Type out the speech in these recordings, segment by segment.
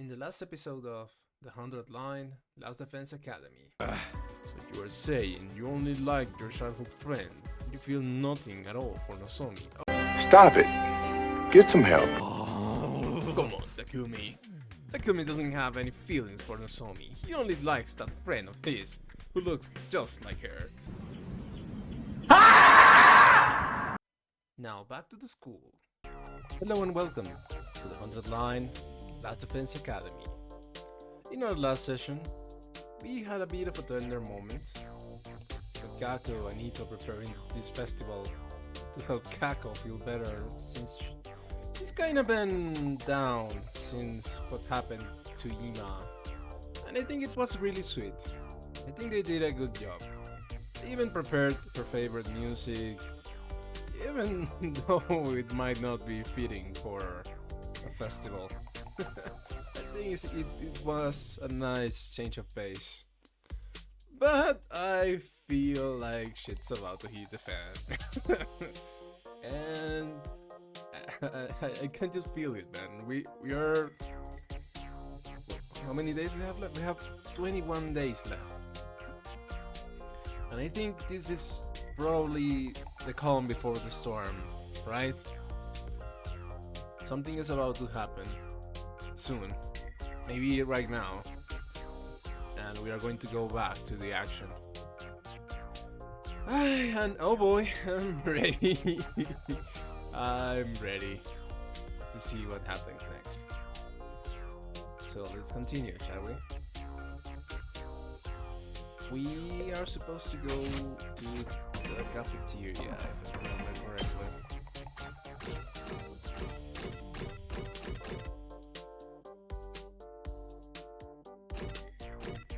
In the last episode of The 100line, Last Defense Academy. So you are saying you only like your childhood friend. You feel nothing at all for Nozomi. Stop it. Get some help. Oh, come on, Takumi. Takumi doesn't have any feelings for Nozomi. He only likes that friend of his who looks just like her. Now back to the school. Hello and welcome to the 100line Last Defense Academy. In our last session, we had a bit of a tender moment. With Kako and Ito preparing this festival to help Kako feel better since she's kinda been down since what happened to Ima. And I think it was really sweet. I think they did a good job. They even prepared her favorite music, even though it might not be fitting for a festival. I think it was a nice change of pace. But I feel like shit's about to hit the fan. And I can just feel it, man. We are... How many days we have left? We have 21 days left. And I think this is probably the calm before the storm, right? Something is about to happen soon, maybe right now, and we are going to go back to the action. And oh boy, I'm ready. I'm ready to see what happens next. So let's continue, shall we? We are supposed to go to the cafeteria, if I remember correctly.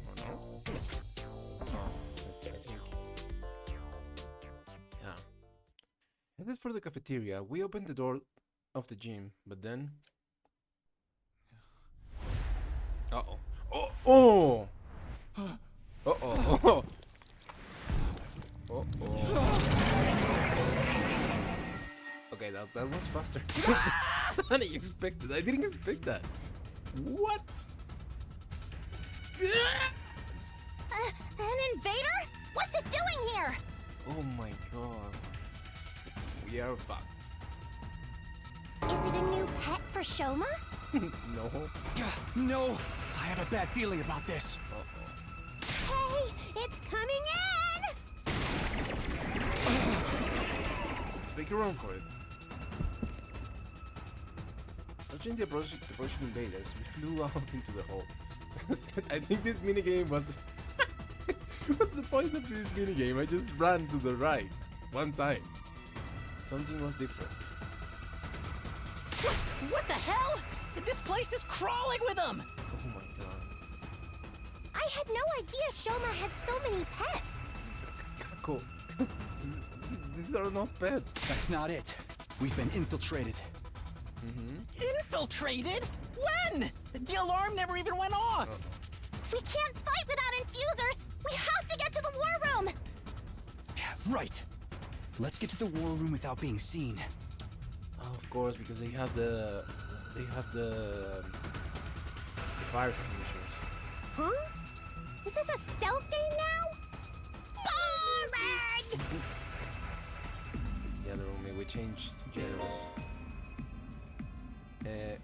Oh no? Oh, okay, I think. Yeah. Headed for the cafeteria, we opened the door of the gym, but then... Uh-oh. Oh! Oh! Uh-oh. Oh. Uh-oh. Okay, that was faster than I expected. I didn't expect that. What? An invader? What's it doing here? Oh my god. We are fucked. Is it a new pet for Shoma? No. No! I have a bad feeling about this. Uh-oh. Hey, it's coming in! Let's make a run for it. Watching the approaching invaders, we flew out into the hole. I think this minigame was... What's the point of this minigame? I just ran to the right. One time. Something was different. What the hell? This place is crawling with them! Oh my god. I had no idea Shoma had so many pets. Kako. These are not pets. That's not it. We've been infiltrated. Infiltrated? When? The alarm never even went off! We can't fight without infusers. We have to get to the war room. Right. Let's get to the war room without being seen. Oh, of course, because they have the fire extinguishers. Huh? Is this a stealth game now? Boring! The other room, we changed genres.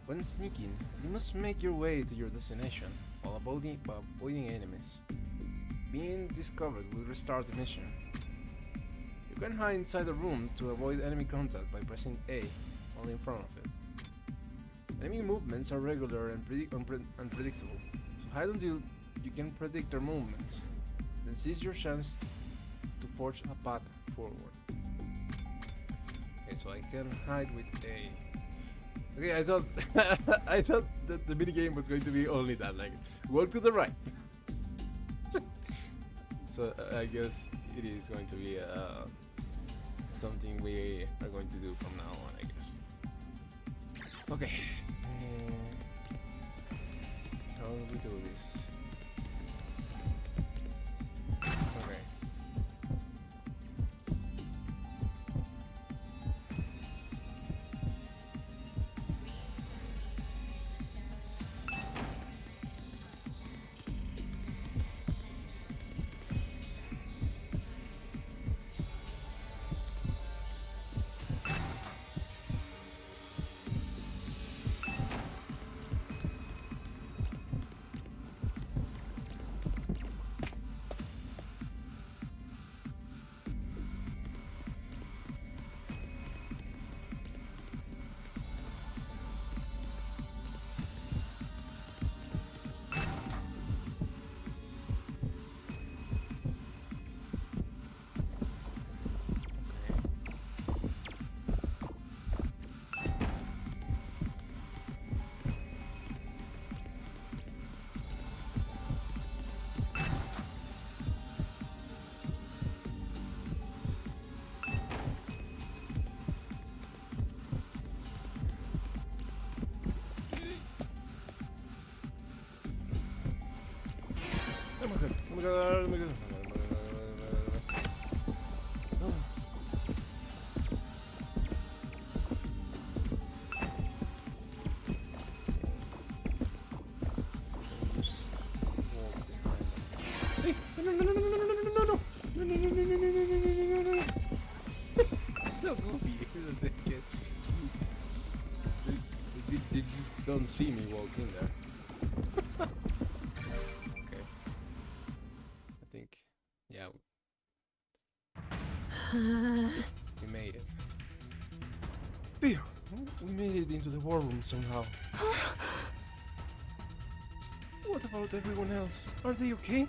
When sneaking, you must make your way to your destination while avoiding enemies. Being discovered will restart the mission. You can hide inside the room to avoid enemy contact by pressing A while in front of it. Enemy movements are regular and unpredictable, so hide until you can predict their movements. Then seize your chance to forge a path forward. Okay, so I can hide with A. Okay, I thought I thought that the minigame was going to be only that, like walk to the right. So I guess it is going to be something we are going to do from now on, I guess. Okay. How do we do this? Okay. Oh my god, oh my god, oh my god. Oh. Hey, no, no, no, no, no, no, no, no, no, no. No, no, no, no, no, no, no, no, no. It's so goofy. They just don't see me walk in there. Okay. I think, yeah. We made it. Phew, we made it into the war room somehow. What about everyone else? Are they okay?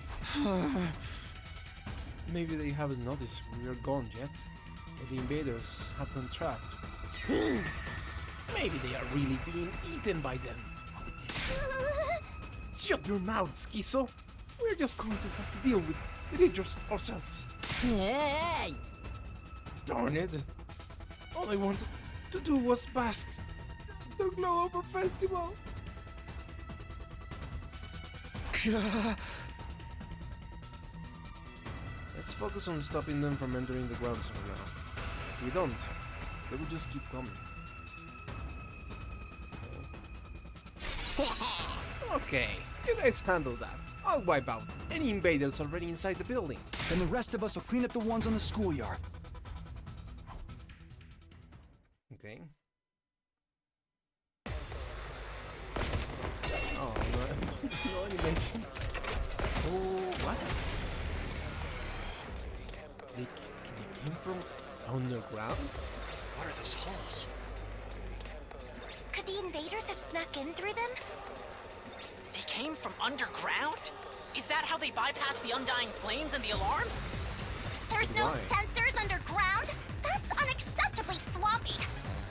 Maybe they haven't noticed we are gone yet, or the invaders have them trapped. Maybe they are really being eaten by them. Shut your mouth, Schizo! We're just going to have to deal with it ourselves. Hey! Darn it! All I wanted to do was bask the Glow Over Festival. Let's focus on stopping them from entering the grounds for now. If we don't, they will just keep coming. Okay, you guys handle that. I'll wipe out any invaders already inside the building. Then the rest of us will clean up the ones on the schoolyard. Okay. Oh, no, no animation. Oh, what? They came from underground? What are those holes? Could the invaders have snuck in through them? They came from underground? Is that how they bypassed the undying flames and the alarm? There's no Why? sensors underground? That's unacceptably sloppy.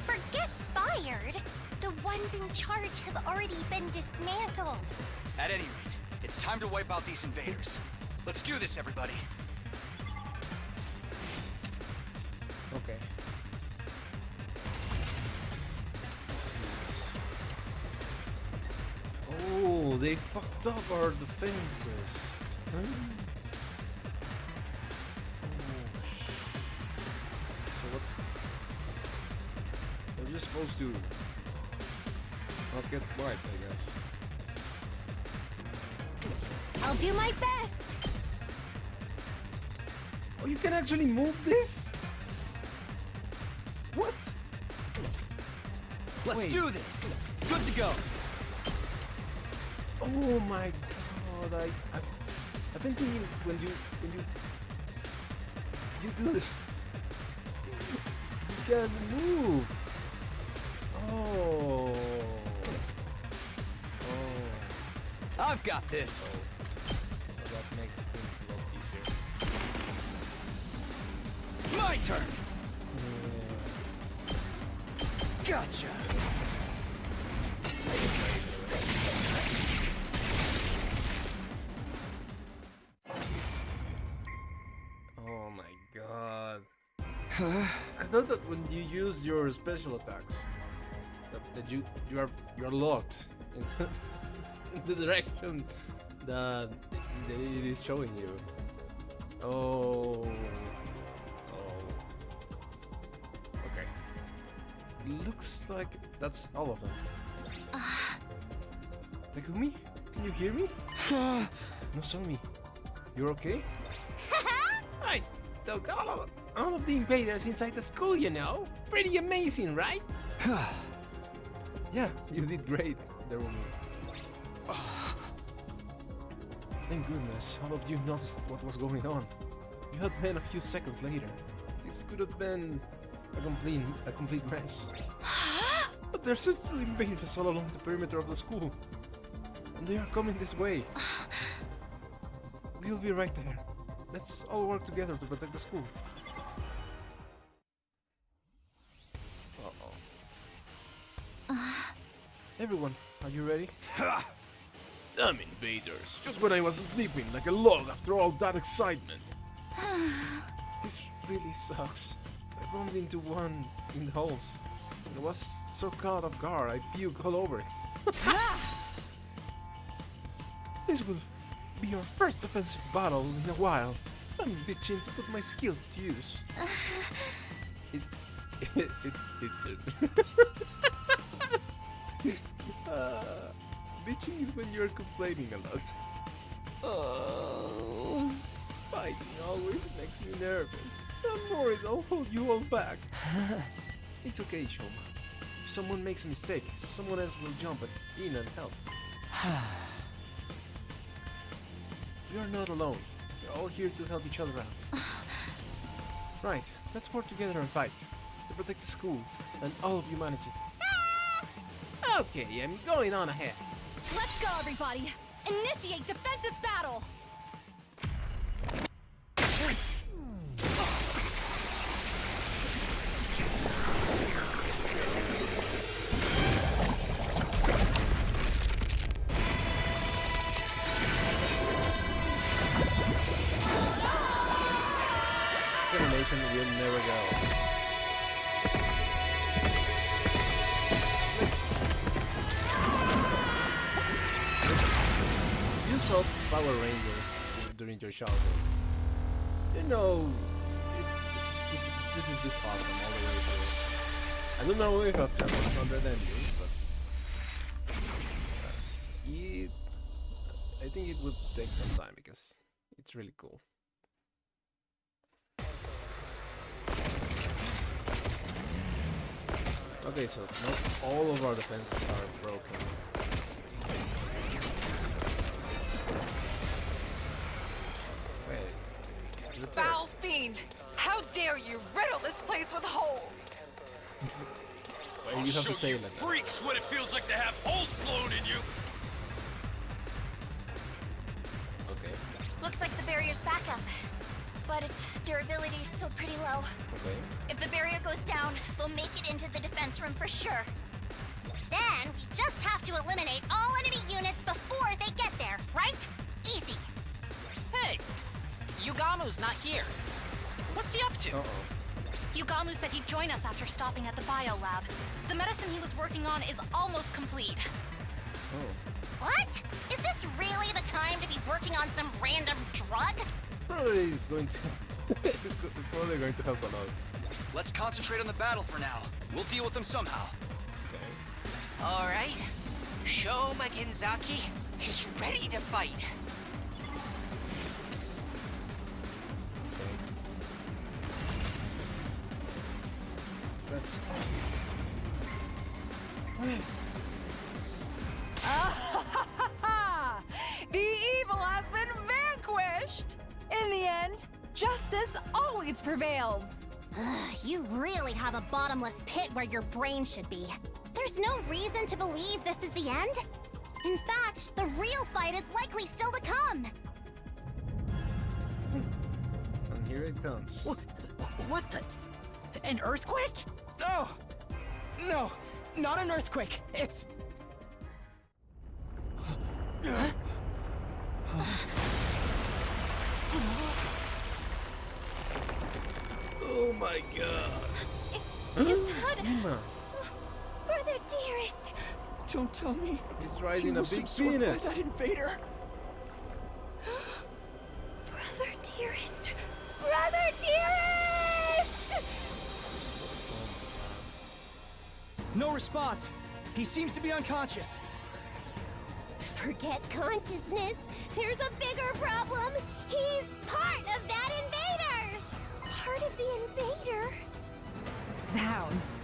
Forget fired. The ones in charge have already been dismantled. At any rate, it's time to wipe out these invaders. Let's do this, everybody. Okay. Let's do this. Oh, they fucked up our defenses. Huh? Oh, so what? We're just supposed to not get wiped, I guess. I'll do my best. Oh, you can actually move this? What? Let's Wait. do this. Good to go. Oh my god! I've been thinking when you do this, you can move. Oh. Oh. I've got this. Well, that makes things a lot easier. My turn. Gotcha. Oh my god. I thought that when you use your special attacks, that you're locked in the direction that it is showing you. Oh. Oh. Okay. Looks like that's all of them. Takumi, can you hear me? No, Somi. You're okay? I took all of the invaders inside the school, you know. Pretty amazing, right? Yeah, you did great, the woman. Thank goodness, all of you noticed what was going on. If you had been a few seconds later, this could have been a complete mess. But there's still invaders all along the perimeter of the school. And they are coming this way. We'll be right there. Let's all work together to protect the school. Everyone, are you ready? Damn invaders! Just when I was sleeping like a log after all that excitement. This really sucks. I bumped into one in the halls. I was so caught off guard, I puked all over it. This will be our first offensive battle in a while. I'm itching to put my skills to use. It's bitching is when you're complaining a lot. Fighting always makes me nervous. Don't worry, I'll hold you all back. It's okay, Shoma. If someone makes a mistake, someone else will jump in and help. We are not alone. We're all here to help each other out. Right, let's work together and fight. To protect the school and all of humanity. Okay, I'm going on ahead. Let's go, everybody! Initiate defensive battle! This animation will never go. You saw Power Rangers during your childhood. You know, this is just awesome all the way through. I don't know if I've done 100 endings, but I think it would take some time because it's really cool. Okay, so not all of our defenses are broken. Wait. Repair. Foul fiend! How dare you riddle this place with holes! Why you have to say it like that? Freaks what it feels like to have holes blown in you! Okay. Looks like the barrier's back up, but its durability is still pretty low. Okay. If the barrier goes down, we'll make it into the defense room for sure. Then we just have to eliminate all enemy units before they get there, right? Easy. Hey, Yugamu's not here. What's he up to? Yugamu said he'd join us after stopping at the bio lab. The medicine he was working on is almost complete. What? Is this really the time to be working on some random drug? Probably is going to. It's probably going to help a lot. Let's concentrate on the battle for now. We'll deal with them somehow. Okay. All right. Sho Magenzaki is ready to fight. Let's. The evil has been vanquished! In the end, justice always prevails. You really have a bottomless pit where your brain should be. There's no reason to believe this is the end. In fact, the real fight is likely still to come. And here it comes. What the? An earthquake? No! No! Not an earthquake! It's... Oh my god. Is that... Ima. Brother dearest? Don't tell me. He's riding he a was big absorbed by penis. that invader. Brother dearest? Brother dearest! No response. He seems to be unconscious. Forget consciousness. There's a bigger problem. He's part of that invader. Part of the invader? Zounds.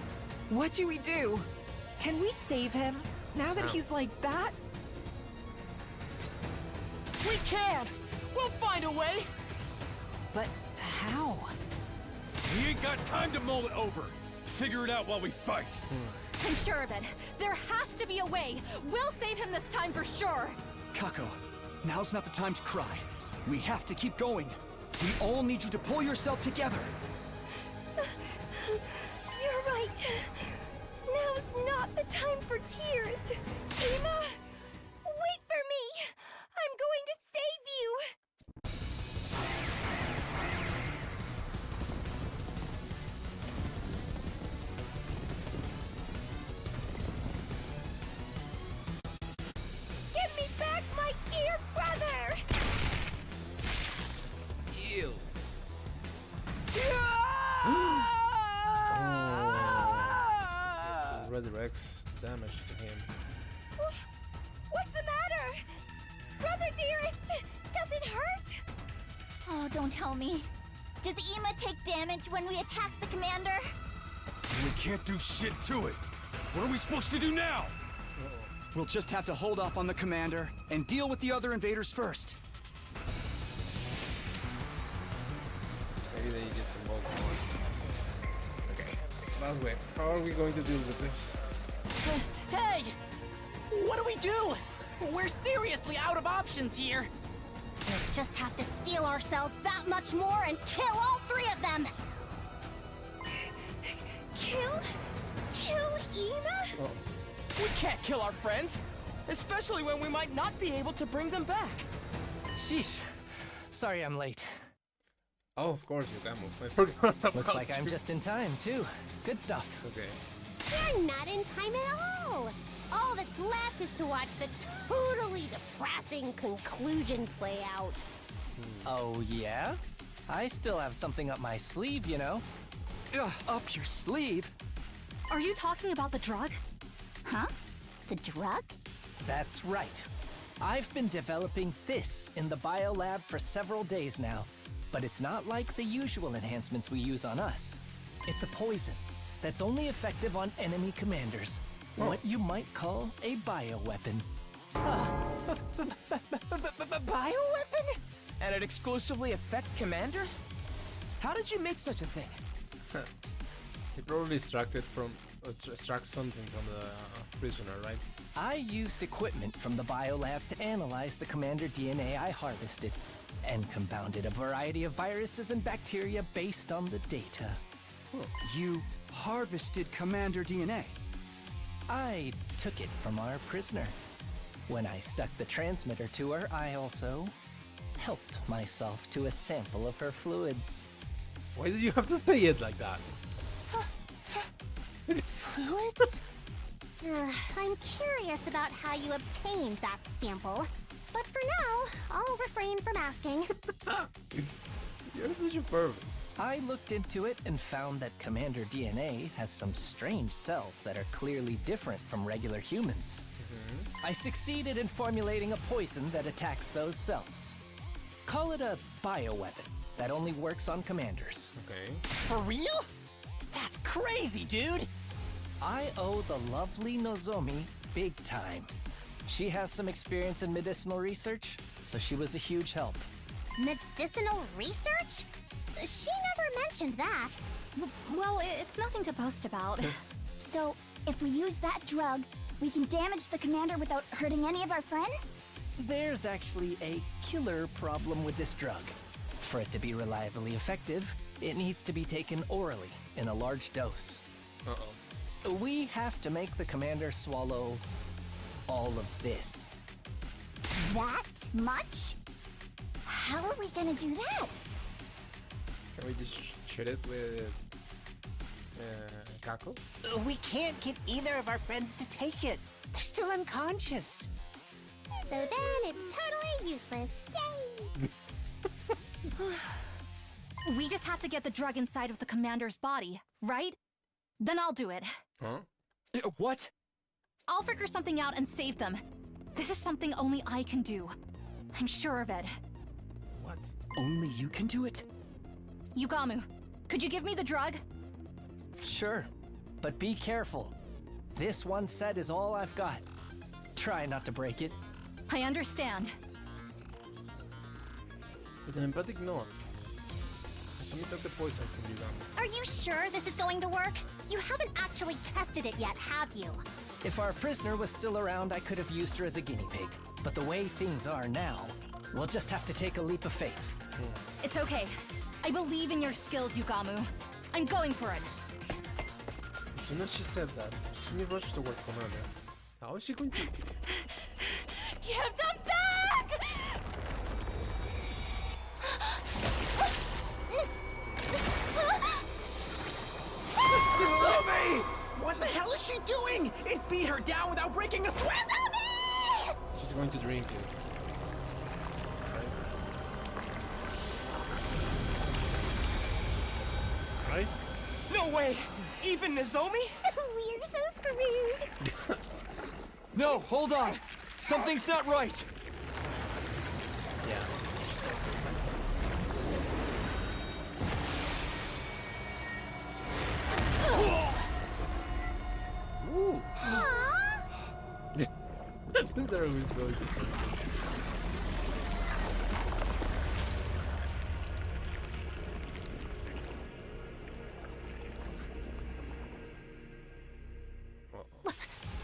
What do we do? Can we save him? Now that he's like that? We can! We'll find a way! But how? We ain't got time to mull it over. Figure it out while we fight. I'm sure of it. There has to be a way. We'll save him this time for sure. Kako, now's not the time to cry. We have to keep going. We all need you to pull yourself together. You're right. Now's not the time for tears. Ema, wait for me. I'm going to save you. Give me back my dear brother. directs the damage to him. What's the matter? Brother dearest, does it hurt? Oh, don't tell me. Does Ima take damage when we attack the commander? We can't do shit to it. What are we supposed to do now? We'll just have to hold off on the commander and deal with the other invaders first. Maybe they just involve more. Okay. By the way, how are we going to deal with this? Hey! What do we do? We're seriously out of options here. We'll just have to steel ourselves that much more and kill all three of them! Kill Ima? We can't kill our friends, especially when we might not be able to bring them back. Sheesh. Sorry I'm late. Oh, of course, you can move. I forgot about Looks like I'm you. just in time, too. Good stuff. Okay. You're not in time at all! All that's left is to watch the totally depressing conclusion play out. Oh, yeah? I still have something up my sleeve, you know. Up your sleeve? Are you talking about the drug? Huh? The drug? That's right. I've been developing this in the biolab for several days now. But it's not like the usual enhancements we use on us. It's a poison that's only effective on enemy commanders. What you might call a bioweapon. Bioweapon? And it exclusively affects commanders? How did you make such a thing? He probably extracted something from the prisoner, right? I used equipment from the biolab to analyze the commander DNA I harvested, and compounded a variety of viruses and bacteria based on the data. You harvested commander DNA. I took it from our prisoner. When I stuck the transmitter to her, I also helped myself to a sample of her fluids. Why did you have to say it like that? Fluids? I'm curious about how you obtained that sample. But for now, I'll refrain from asking. You're such a pervert. I looked into it and found that Commander DNA has some strange cells that are clearly different from regular humans. I succeeded in formulating a poison that attacks those cells. Call it a bioweapon that only works on commanders. Okay. For real? That's crazy, dude! I owe the lovely Nozomi big time. She has some experience in medicinal research, so she was a huge help. Medicinal research? She never mentioned that. Well, it's nothing to boast about. So, if we use that drug, we can damage the commander without hurting any of our friends? There's actually a killer problem with this drug. For it to be reliably effective, it needs to be taken orally in a large dose. Uh-oh. We have to make the commander swallow all of this. That much? How are we gonna do that? Can we just shoot it with Kako? We can't get either of our friends to take it. They're still unconscious. So then it's totally useless. Yay! We just have to get the drug inside of the commander's body, right? Then I'll do it. Huh? What? I'll figure something out and save them. This is something only I can do. I'm sure of it. What? Only you can do it? Yugamu, could you give me the drug? Sure, but be careful. This one set is all I've got. Try not to break it. I understand. With an empathic nod, Kasumi took the poison from Yugami. Are you sure this is going to work? You haven't actually tested it yet, have you? If our prisoner was still around, I could have used her as a guinea pig. But the way things are now, we'll just have to take a leap of faith. It's okay. I believe in your skills, Yugamu. I'm going for it. As soon as she said that, Kasumi rushed toward Commander. How is she going to... Give them back! Kasumi! What the hell is she doing? It beat her down without breaking a sweat! She's going to drink it. Right? No way! Even Nozomi? We're so screwed. No, hold on. Something's not right. Yeah. Ooh. That's literally so scary.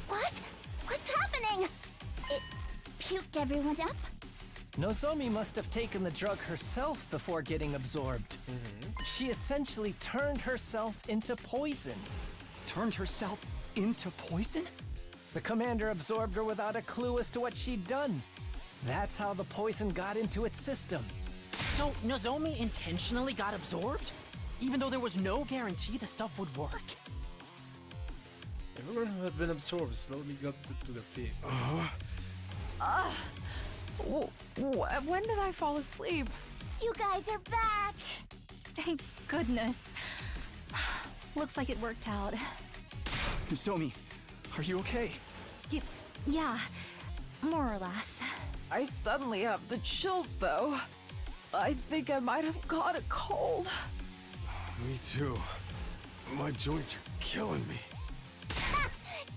What? What's happening? It puked everyone up? Nozomi must have taken the drug herself before getting absorbed. She essentially turned herself into poison. Turned herself into poison? The commander absorbed her without a clue as to what she'd done. That's how the poison got into its system. So, Nozomi intentionally got absorbed? Even though there was no guarantee the stuff would work? Everyone who had been absorbed slowly got to their feet. When did I fall asleep? You guys are back. Thank goodness. Looks like it worked out. Nozomi, are you okay? Yeah, more or less. I suddenly have the chills, though. I think I might have caught a cold. Me too. My joints are killing me.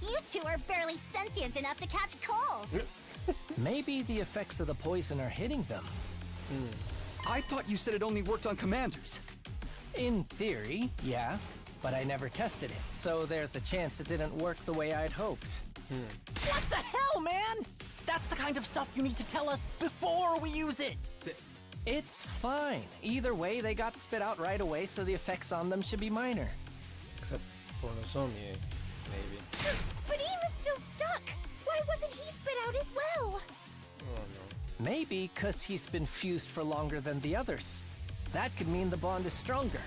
You two are barely sentient enough to catch colds. Maybe the effects of the poison are hitting them. I thought you said it only worked on commanders. In theory, yeah, but I never tested it, so there's a chance it didn't work the way I'd hoped. What the hell, man? That's the kind of stuff you need to tell us before we use it. It's fine. Either way, they got spit out right away, so the effects on them should be minor. Except for Nozomi, maybe. But he was still stuck. Why wasn't he spit out as well? Oh no. Maybe because he's been fused for longer than the others. That could mean the bond is stronger.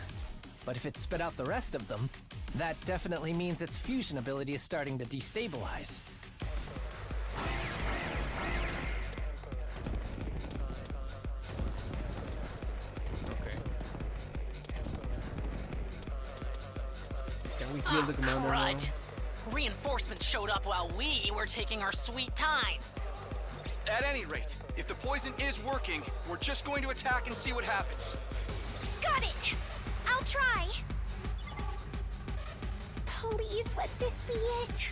But if it spit out the rest of them, that definitely means its fusion ability is starting to destabilize. Okay. Can we kill the commander now? Crud. Reinforcements showed up while we were taking our sweet time. At any rate, if the poison is working, we're just going to attack and see what happens. Got it. I'll try. Please let this be it.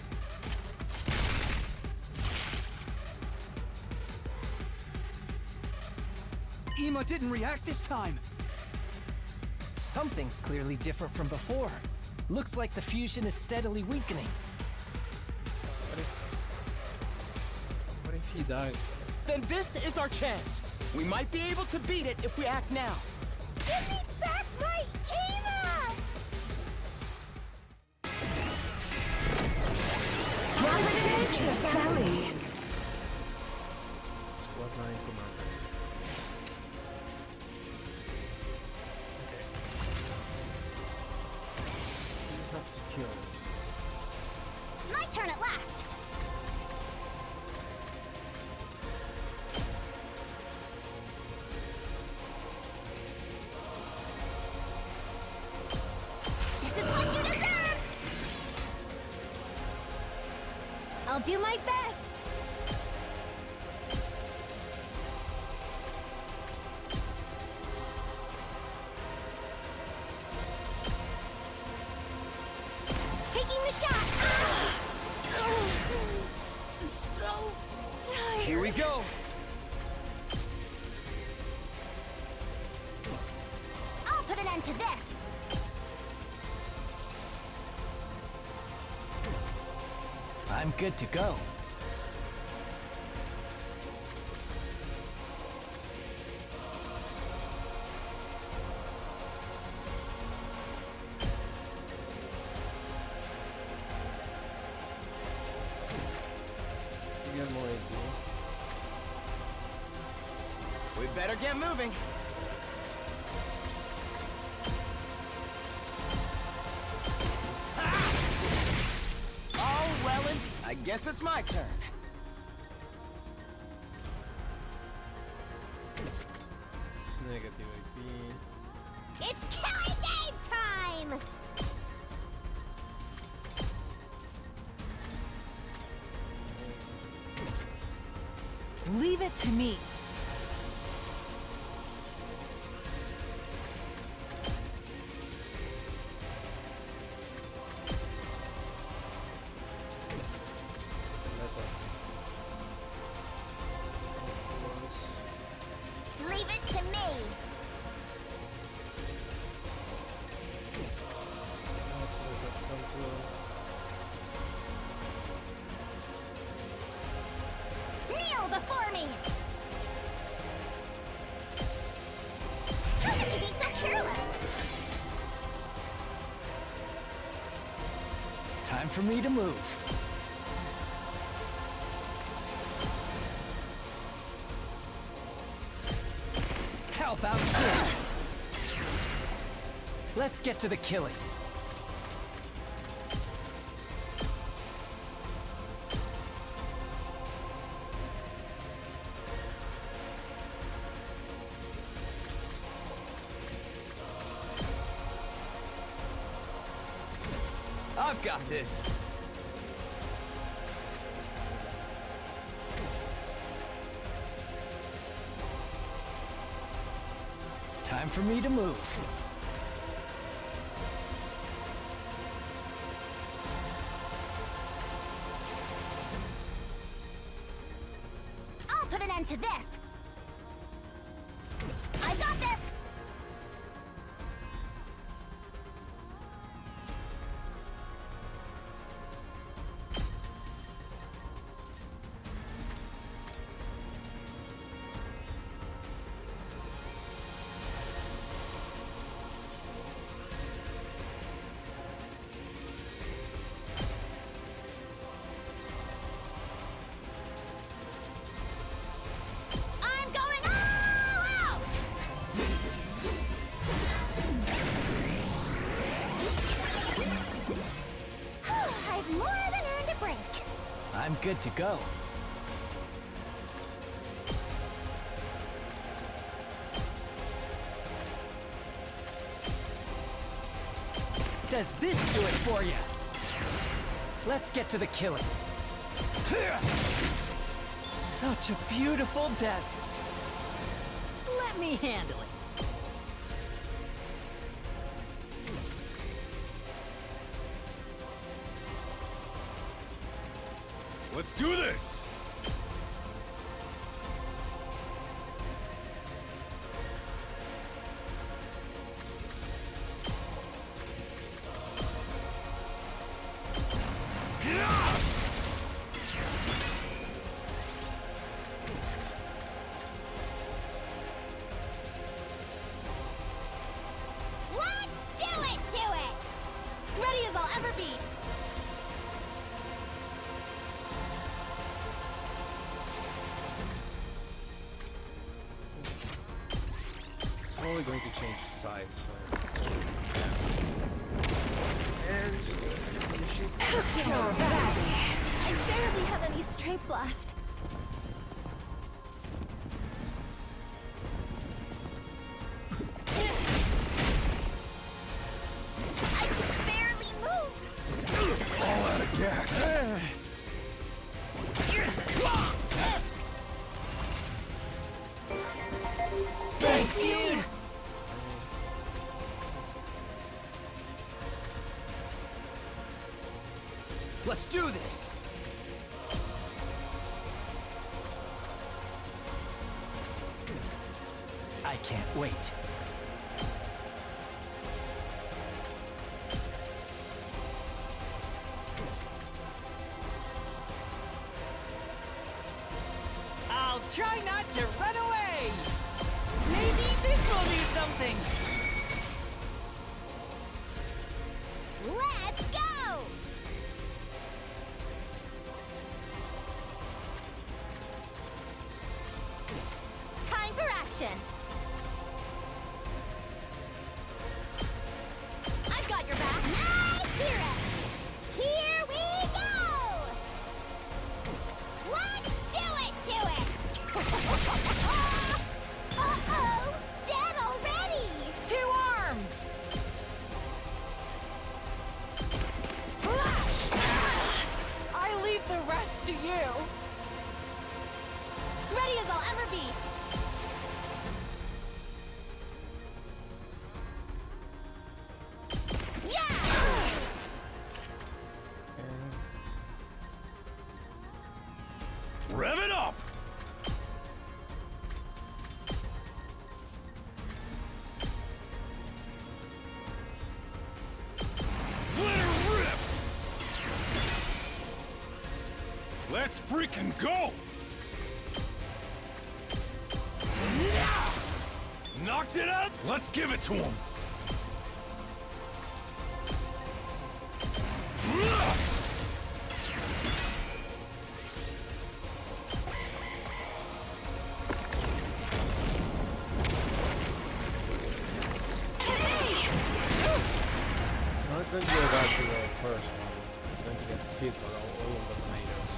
Ima didn't react this time. Something's clearly different from before. Looks like the fusion is steadily weakening. What if he died? Then this is our chance. We might be able to beat it if we act now. Give me back my Eva! Belly. Squad 9 commander. Okay. We just have to kill it. My turn at last. This is what you deserve! I'll do my best. Taking the shot. So tired. Here we go. I'll put an end to this. I'm good to go. We got more AP. We better get moving. Oh, Wellen, I guess it's my turn. It's negative AP. It's killing game time! Leave it to me. Leave it to me. Kneel before me. How could you be so careless? Time for me to move. How about this? Let's get to the killing. I've got this. Time for me to move. I'll put an end to this. I got this. I'm going all out! I've more than earned a break. I'm good to go. Does this do it for you? Let's get to the killing. Such a beautiful death. Let me handle it. Let's do this! Let's do it to it! Ready as I'll ever be. It's only going to change sides, so... And... I barely have any strength left. I can barely move! All out of gas. Thanks, dude! Let's do this. I can't wait. I'll try not to run away. Maybe this will do something. Let's go! Time for action. I've got your back. I hear it! Here we go! Let's do it to it! Uh-oh! Dead already! 2 arms. I leave the rest to you. Ready ever be. Rev it up! Let her rip! Let's freaking go! Knocked it out? Let's give it to him! Now it's going to go back to the first one. It's going to get hit by all of the tomatoes.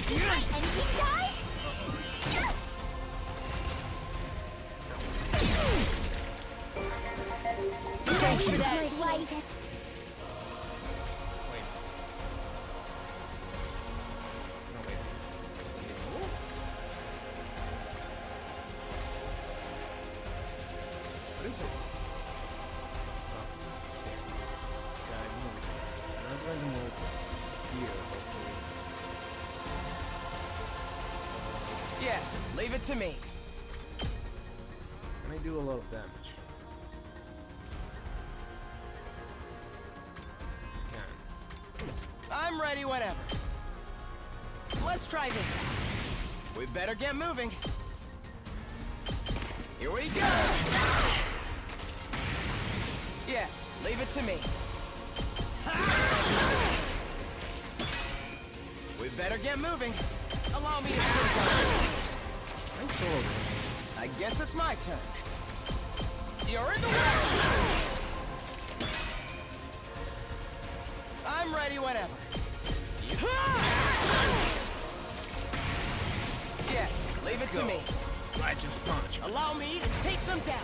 Did my engine die? Thanks for that. My light. Wait. No, wait. What is it? Oh, it's here. Yeah, I moved. Now it's going to move here, hopefully. Yes, leave it to me. And I do a lot of damage. I'm ready whenever. Let's try this out. We better get moving. Here we go! Yes, leave it to me. We better get moving. Allow me to take our I saw this. I guess it's my turn. You're in the way! I'm ready whenever. Yes, leave it to me. Righteous punch. Allow me to take them down.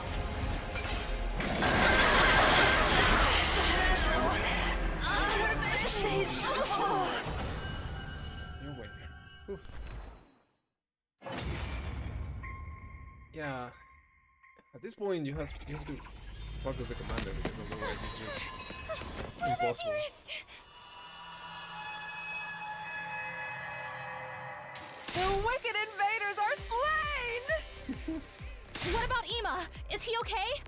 You're waiting. Oof. Yeah. At this point, you have to focus the commander because otherwise it's just impossible. The wicked invaders are slain! What about Ima? Is he okay?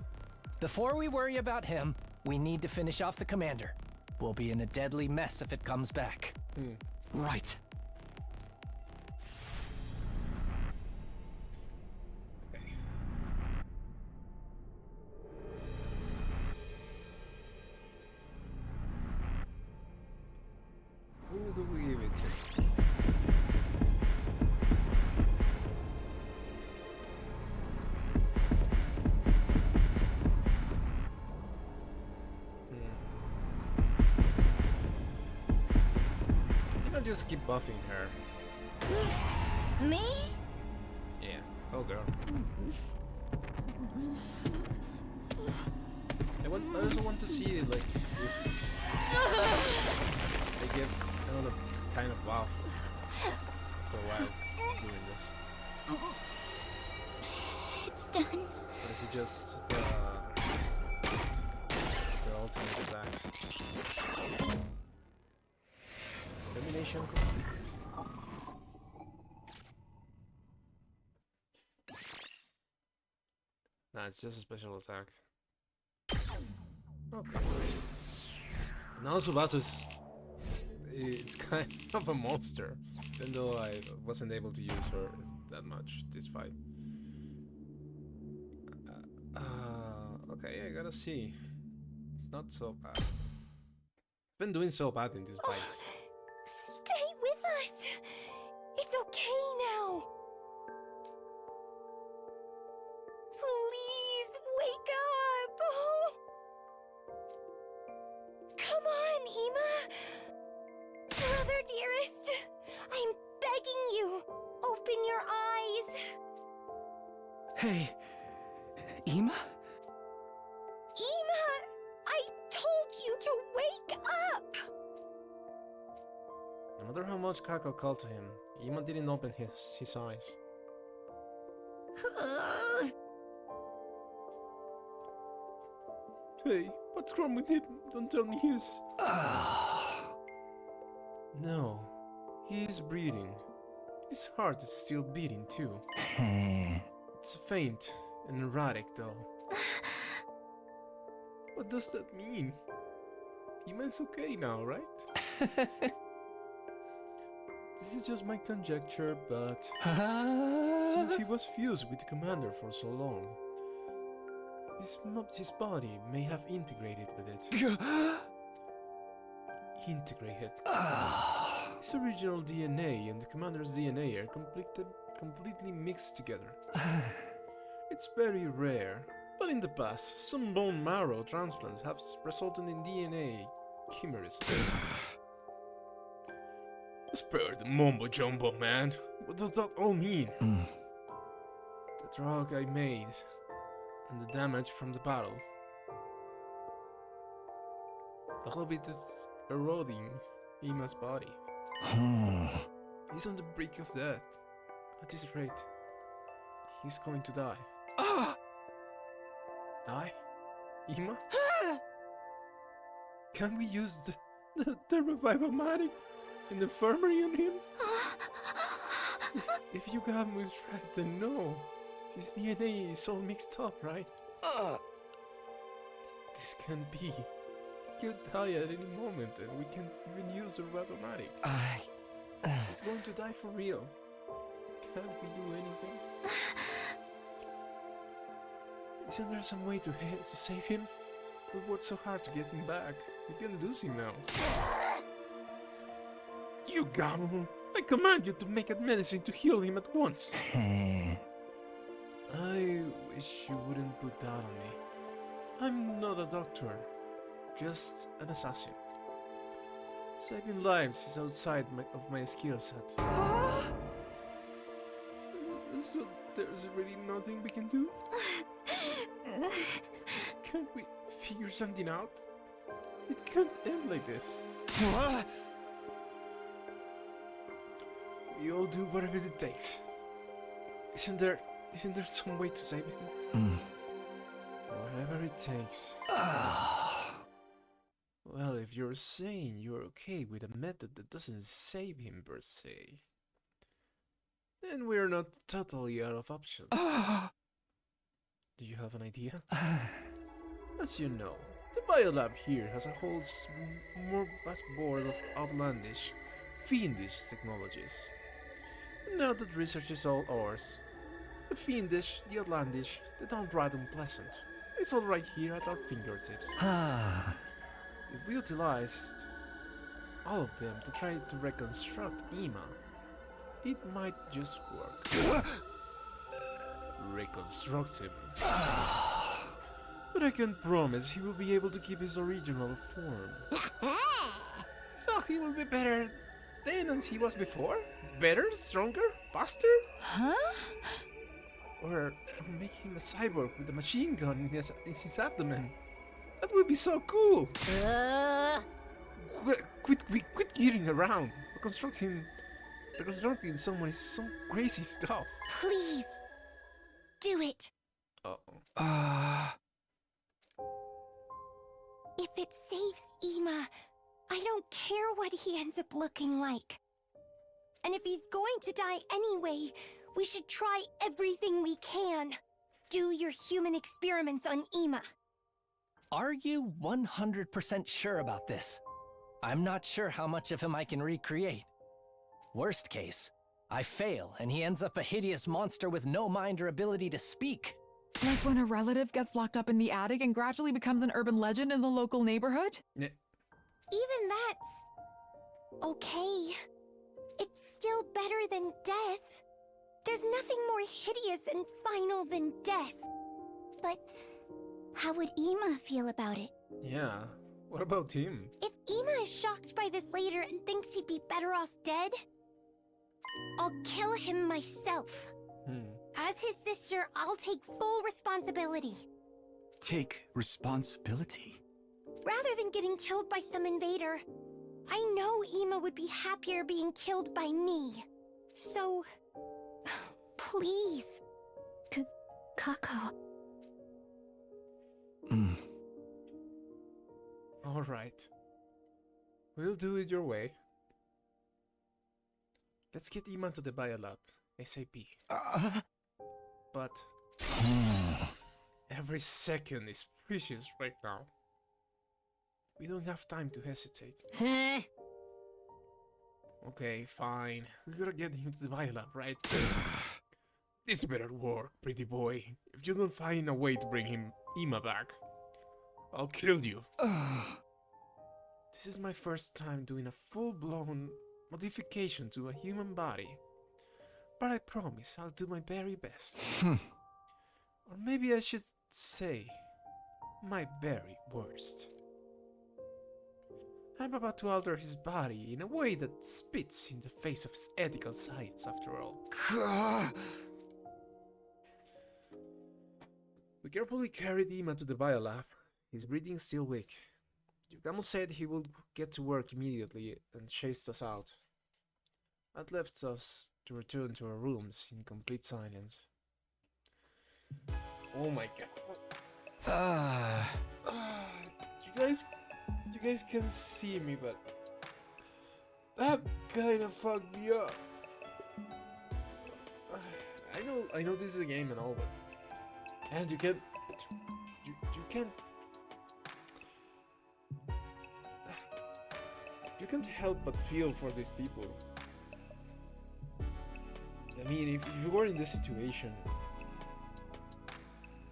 Before we worry about him, we need to finish off the commander. We'll be in a deadly mess if it comes back. Right. Who do we give it to? I think I'll just keep buffing her. Me? Yeah. Oh, girl. I also want to see, like, if they give another kind of buff after a while doing this. It's done. Or is it just the ultimate attacks? Extermination complete. Nah, it's just a special attack. Okay. Now Subasa's... It's kind of a monster, even though I wasn't able to use her that much this fight. Okay, I gotta see. It's not so bad. I've been doing so bad in these fights. Stay with us. It's okay now. Please wake up. Oh. Come on, Ima. Brother dearest. I'm begging you. Open your eyes. Hey, Ima? Ima, I told you to wake up. No matter how much Kako called to him, Ima didn't open his eyes. Hey, what's wrong with him? Don't tell me he's... No, he is breathing. His heart is still beating too. It's faint and erratic though. What does that mean? Ima's okay now, right? This is just my conjecture, but since he was fused with the commander for so long, his body may have integrated with it. Integrated. His original DNA and the commander's DNA are completely mixed together. It's very rare, but in the past, some bone marrow transplants have resulted in DNA chimerism. Spare the mumbo jumbo, man. What does that all mean? The drug I made and the damage from the battle. All of it is eroding Ima's body. He's on the brink of death. At this rate, he's going to die. Die? Ima? Can we use the revivomatic in the infirmary on him? If Yugamu is right, then no. His DNA is all mixed up, right? This can't be. He could die at any moment and we can't even use the revivomatic. He's going to die for real. Can't we do anything? Isn't there some way to save him? We worked so hard to get him back. We can lose him now. Yugamu, I command you to make a medicine to heal him at once. I wish you wouldn't put that on me. I'm not a doctor, just an assassin. Saving lives is outside of my skill set. So there's really nothing we can do? Can't we figure something out? It can't end like this. We all do whatever it takes. Isn't there some way to save him? Whatever it takes. Well, if you're saying you're okay with a method that doesn't save him per se, then we're not totally out of options. Do you have an idea? As you know, the biolab here has a whole vast board of outlandish, fiendish technologies. And now that research is all ours, the fiendish, the outlandish, the downright unpleasant, it's all right here at our fingertips. If we utilized all of them to try to reconstruct Ima, it might just work. Reconstruct him. But I can promise he will be able to keep his original form. So he will be better then as he was before? Better? Stronger? Faster? Huh? Or make him a cyborg with a machine gun in his abdomen. That would be so cool! Quit kidding around. Reconstructing someone is some crazy stuff. Please, do it. If it saves Ima, I don't care what he ends up looking like. And if he's going to die anyway, we should try everything we can. Do your human experiments on Ima. Are you 100% sure about this? I'm not sure how much of him I can recreate. Worst case, I fail and he ends up a hideous monster with no mind or ability to speak. Like when a relative gets locked up in the attic and gradually becomes an urban legend in the local neighborhood? Yeah. Even that's okay. It's still better than death. There's nothing more hideous and final than death. But how would Ima feel about it? Yeah, What about him? If Ima is shocked by this later and thinks he'd be better off dead, I'll kill him myself. As his sister, I'll take full responsibility. Take responsibility? Rather than getting killed by some invader, I know Ima would be happier being killed by me. So, please, Kako. Alright. We'll do it your way. Let's get Ima to the biolab, ASAP. But every second is precious right now. We don't have time to hesitate. Okay, fine. We gotta get him to the biolab, right? This better work, pretty boy. If you don't find a way to bring Ima back, I'll kill you. This is my first time doing a full-blown modification to a human body. But I promise I'll do my very best. Or maybe I should say, my very worst. I'm about to alter his body in a way that spits in the face of ethical science, after all. We carefully carried Ima to the biolab. His breathing still weak. Yugamo said he would get to work immediately and chased us out. That left us to return to our rooms in complete silence. Oh my god. You guys can see me, but that kind of fucked me up. I know this is a game and all, but and you can't help but feel for these people. I mean, if you were in this situation,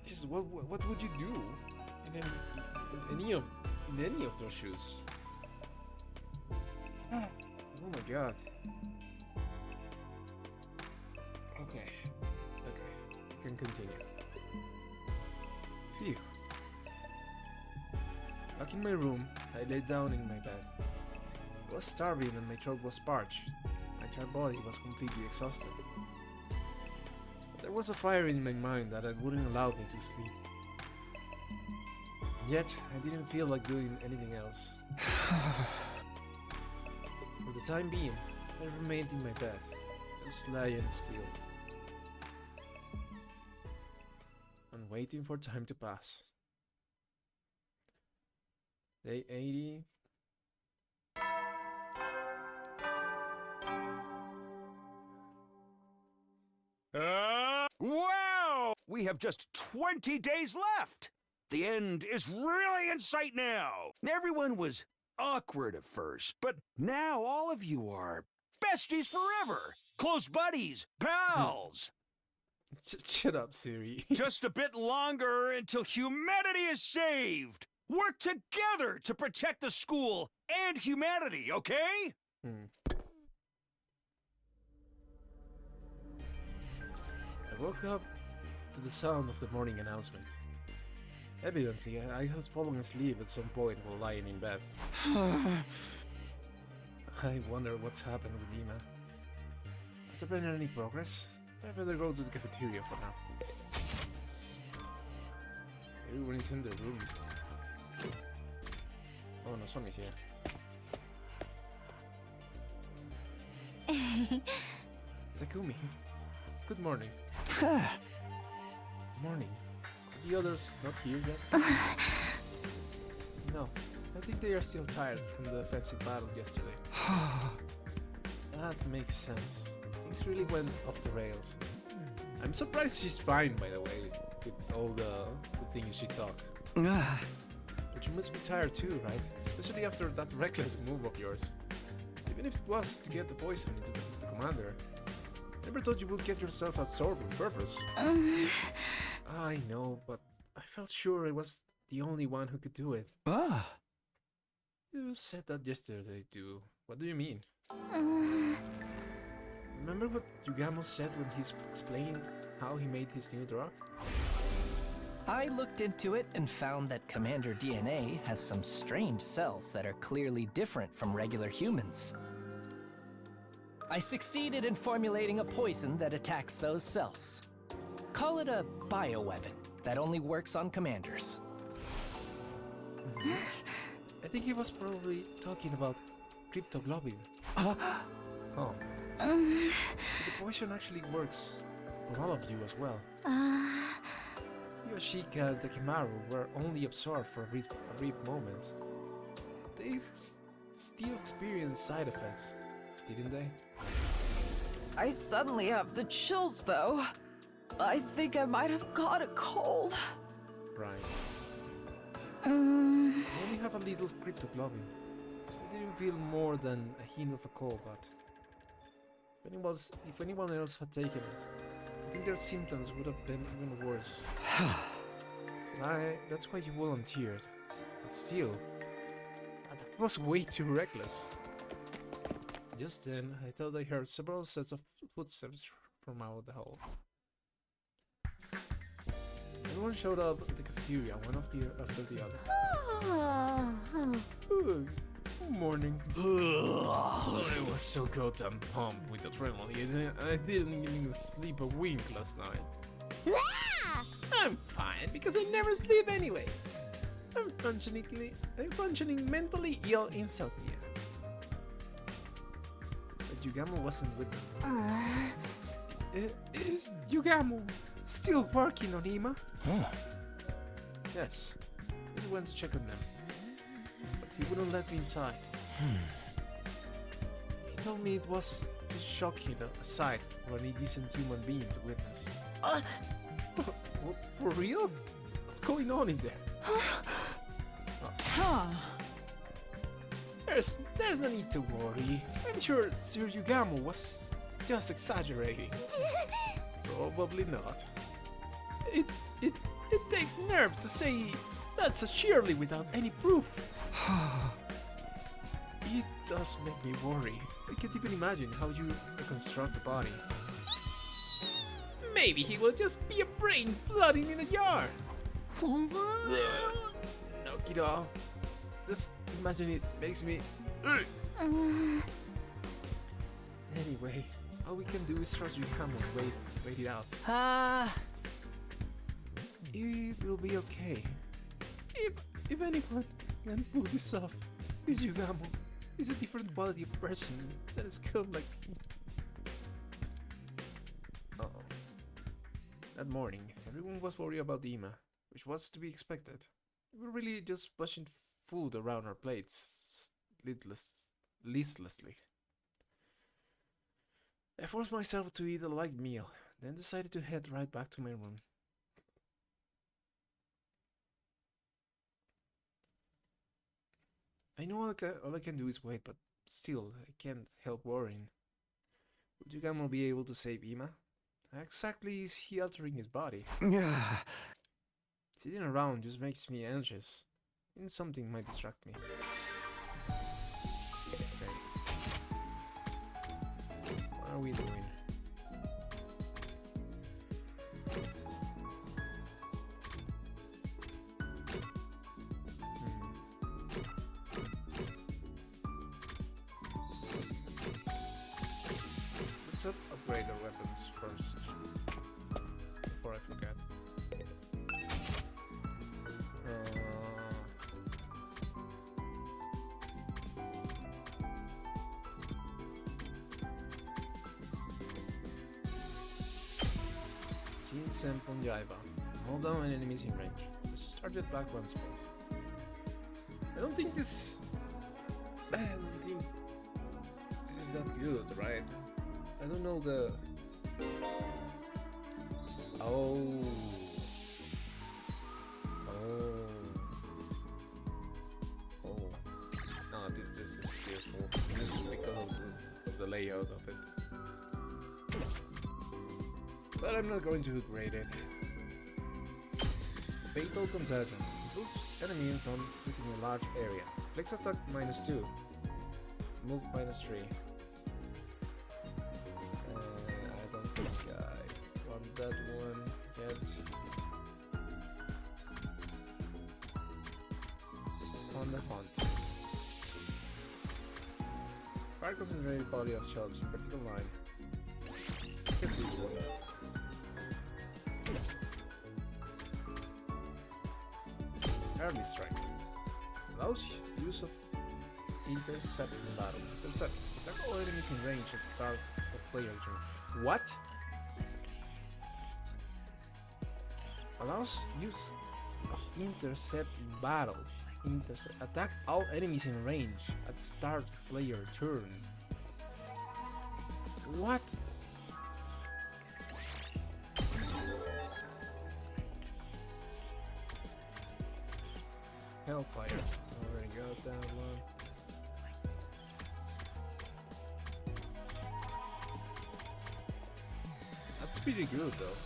just what would you do in any of their shoes? Oh my god. Okay, we can continue. Phew. Back in my room, I lay down in my bed. I was starving and my throat was parched. My entire body was completely exhausted. There was a fire in my mind that wouldn't allow me to sleep. And yet, I didn't feel like doing anything else. For the time being, I remained in my bed, just lying still. And waiting for time to pass. Day 80. Wow! We have just 20 days left! The end is really in sight now! Everyone was awkward at first, but now all of you are besties forever! Close buddies, pals! Shut up, Sirei. Just a bit longer until humanity is saved! Work together to protect the school and humanity, okay? I woke up to the sound of the morning announcement. Evidently, I had fallen asleep at some point while lying in bed. I wonder what's happened with Ima. Has there been any progress? I better go to the cafeteria for now. Everyone is in the room. Oh no, Sonny's here. Takumi, good morning. Morning. Are the others not here yet? No, I think they are still tired from the offensive battle yesterday. That makes sense. Things really went off the rails. I'm surprised she's fine, by the way, with all the things she talked. But you must be tired too, right? Especially after that reckless move of yours. Even if it was to get the poison into the commander. Never thought you would get yourself absorbed on purpose. I know, but I felt sure I was the only one who could do it. You said that yesterday too. What do you mean? Remember what Yugamo said when he explained how he made his new drug? I looked into it and found that Commander DNA has some strange cells that are clearly different from regular humans. I succeeded in formulating a poison that attacks those cells. Call it a bioweapon that only works on commanders. I think he was probably talking about cryptoglobin. Oh. The poison actually works on all of you as well. Yoshika and Takimaru were only absorbed for a brief moment. They still experienced side effects, didn't they? I suddenly have the chills, though. I think I might have caught a cold. Right. I only have a little cryptoglobin, so I didn't feel more than a hint of a cold, but if anyone else had taken it, I think their symptoms would have been even worse. That's why you volunteered. But still, that was way too reckless. Just then, I thought I heard several sets of footsteps from out the hall. Everyone showed up at the cafeteria, one after the other. Good morning. I was so goddamn pumped with the Tremoli, and I didn't even sleep a wink last night. I'm fine, because I never sleep anyway. I'm functioning mentally ill in Southia. But Yugamo wasn't with me. Is Yugamo still working on Ima? Huh. Yes. We went to check on them. But he wouldn't let me inside. He told me it was too shocking a sight for any decent human being to witness. For real? What's going on in there? There's no need to worry. I'm sure Sir Yugamo was just exaggerating. Probably not. It takes nerve to say that so sheerly without any proof. It does make me worry. I can't even imagine how you reconstruct the body. Maybe he will just be a brain floating in a jar. Knock it off. Just imagine it makes me... Anyway, all we can do is trust Yugamo and wait it out. It will be okay. If anyone can pull this off, it's Yugamo. He's a different quality of person that is come like me. That morning, everyone was worried about Ima, which was to be expected. We were really just pushing food around our plates, listlessly. I forced myself to eat a light meal, then decided to head right back to my room. I know all I can do is wait, but still, I can't help worrying. Would Yugamo be able to save Ima? How exactly is he altering his body? Sitting around just makes me anxious, and something might distract me. Okay. What are we doing? Let's upgrade our weapons first, before I forget. Ginseng Jaiba. Hold down an enemy's in range. Just start it back one space. I don't think this is that good, right? I don't know the... Oh. No, this is useful. This is because of the layout of it. But I'm not going to upgrade it. Fatal Contagion. Improves enemy income within a large area. Flex attack -2. Move -3. I don't think I want that one yet. concentrated body of shells in vertical line. Let's get this one. Early strike. Allows use of intercept in battle. Intercept. Attack all enemies in range at the start of player turn. What? Allows use of intercept in battle. Intercept. Attack all enemies in range at start of player turn. What? Hellfire. Already got that one. That's pretty good though.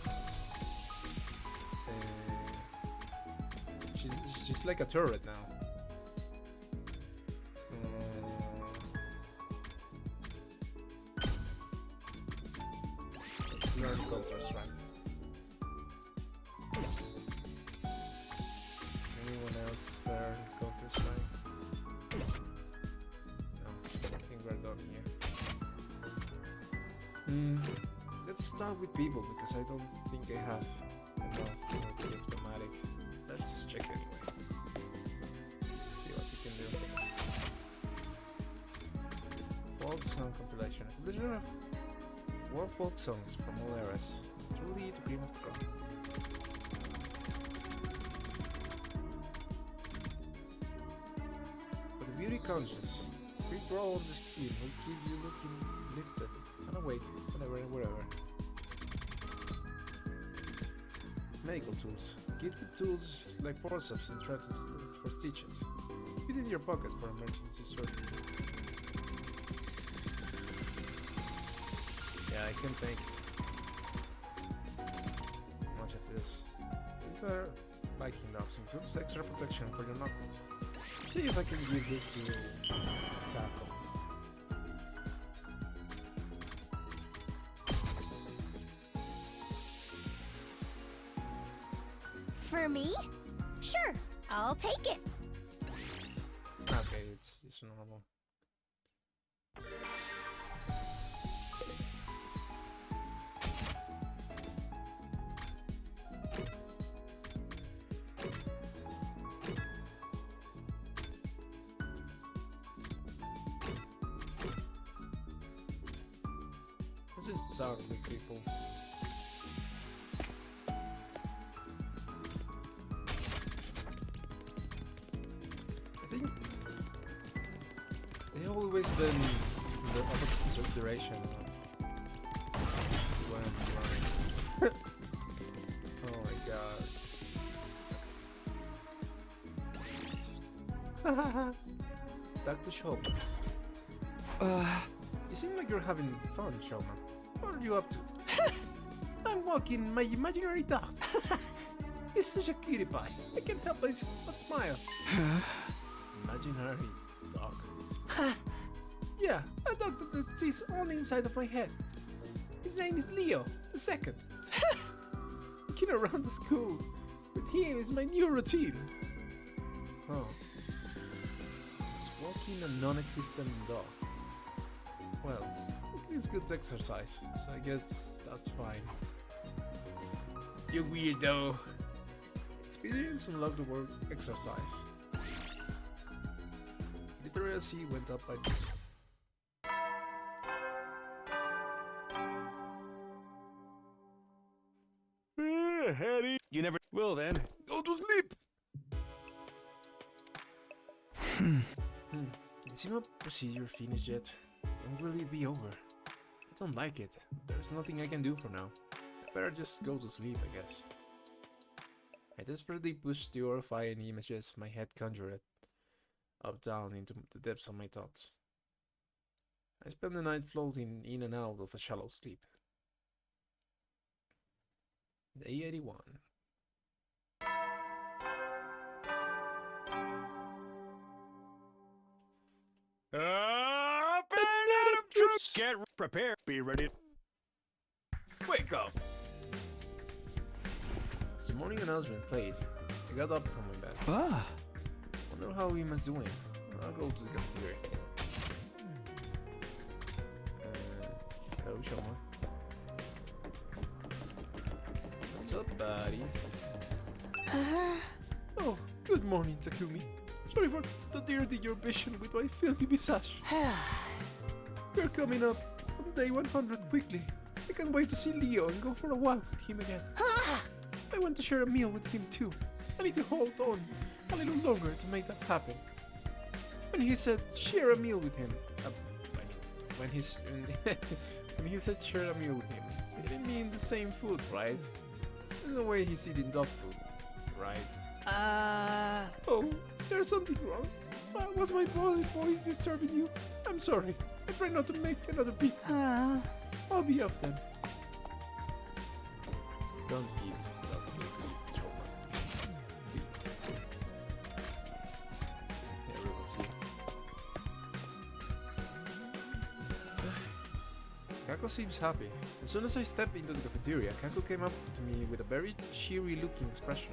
She's like a turret now. Let's learn Counter-Strike. Anyone else learn Counter-Strike? No, I think we're done here. Let's start with people because I don't think I have enough to give thematic. Let's check anyway. See what we can do. Folk song compilation. A compilation of world folk songs from all eras. Truly the cream of the crop. For the beauty conscious, free roll on the screen will keep you looking lifted and awake whenever and wherever. Medical tools. Kit with tools like forceps and threads for stitches. Keep it in your pocket for emergency surgery. Yeah, I can take much of this. If you're liking dogs, includes extra protection for your knuckles. Let's see if I can give this to Kako. For me? Sure, I'll take it. Okay, it's normal. Let's just start with people. They've always been the opposite of duration when I'm running. Oh my god. Dr. Shulman. You seem like you're having fun, Shulman. What are you up to? I'm walking my imaginary dog. He's such a cutie pie. I can't help but smile. Imaginary dog. Yeah, a dog that sits only inside of my head. His name is Leo, the second. Get around the school with him is my new routine. Oh. It's walking a non-existent dog. Well, it's good exercise, so I guess that's fine. You weirdo. Experience unlock the word exercise. Literacy went up by Harry, you never will then. go to sleep. Is my procedure finished yet? When will it be over? I don't like it. There's nothing I can do for now. I better just go to sleep, I guess. I desperately pushed the horrifying images my head conjured up down into the depths of my thoughts. I spent the night floating in and out of a shallow sleep. Day 81. Up and at 'em, troops! Get prepared. Be ready. Wake up! As the morning announcement played, I got up from my bed. Wonder how Ima's doing. I'll go to the cafeteria. Hello, Sean. What's up, buddy? Oh, good morning, Takumi. Sorry for dirtying your vision with my filthy visage. We're coming up on day 100 quickly. I can't wait to see Leo and go for a walk with him again. I want to share a meal with him too. I need to hold on a little longer to make that happen. When he said share a meal with him, when he said share a meal with him, he didn't mean the same food, right? There's no way he's eating dog food, right? Oh, is there something wrong? Was my voice disturbing you? I'm sorry. I try not to make another beat. I'll be off then. Don't eat dog food, please, Roman. Please. Everyone see. Kako seems happy. As soon as I stepped into the cafeteria, Kako came up to me with a very cheery looking expression.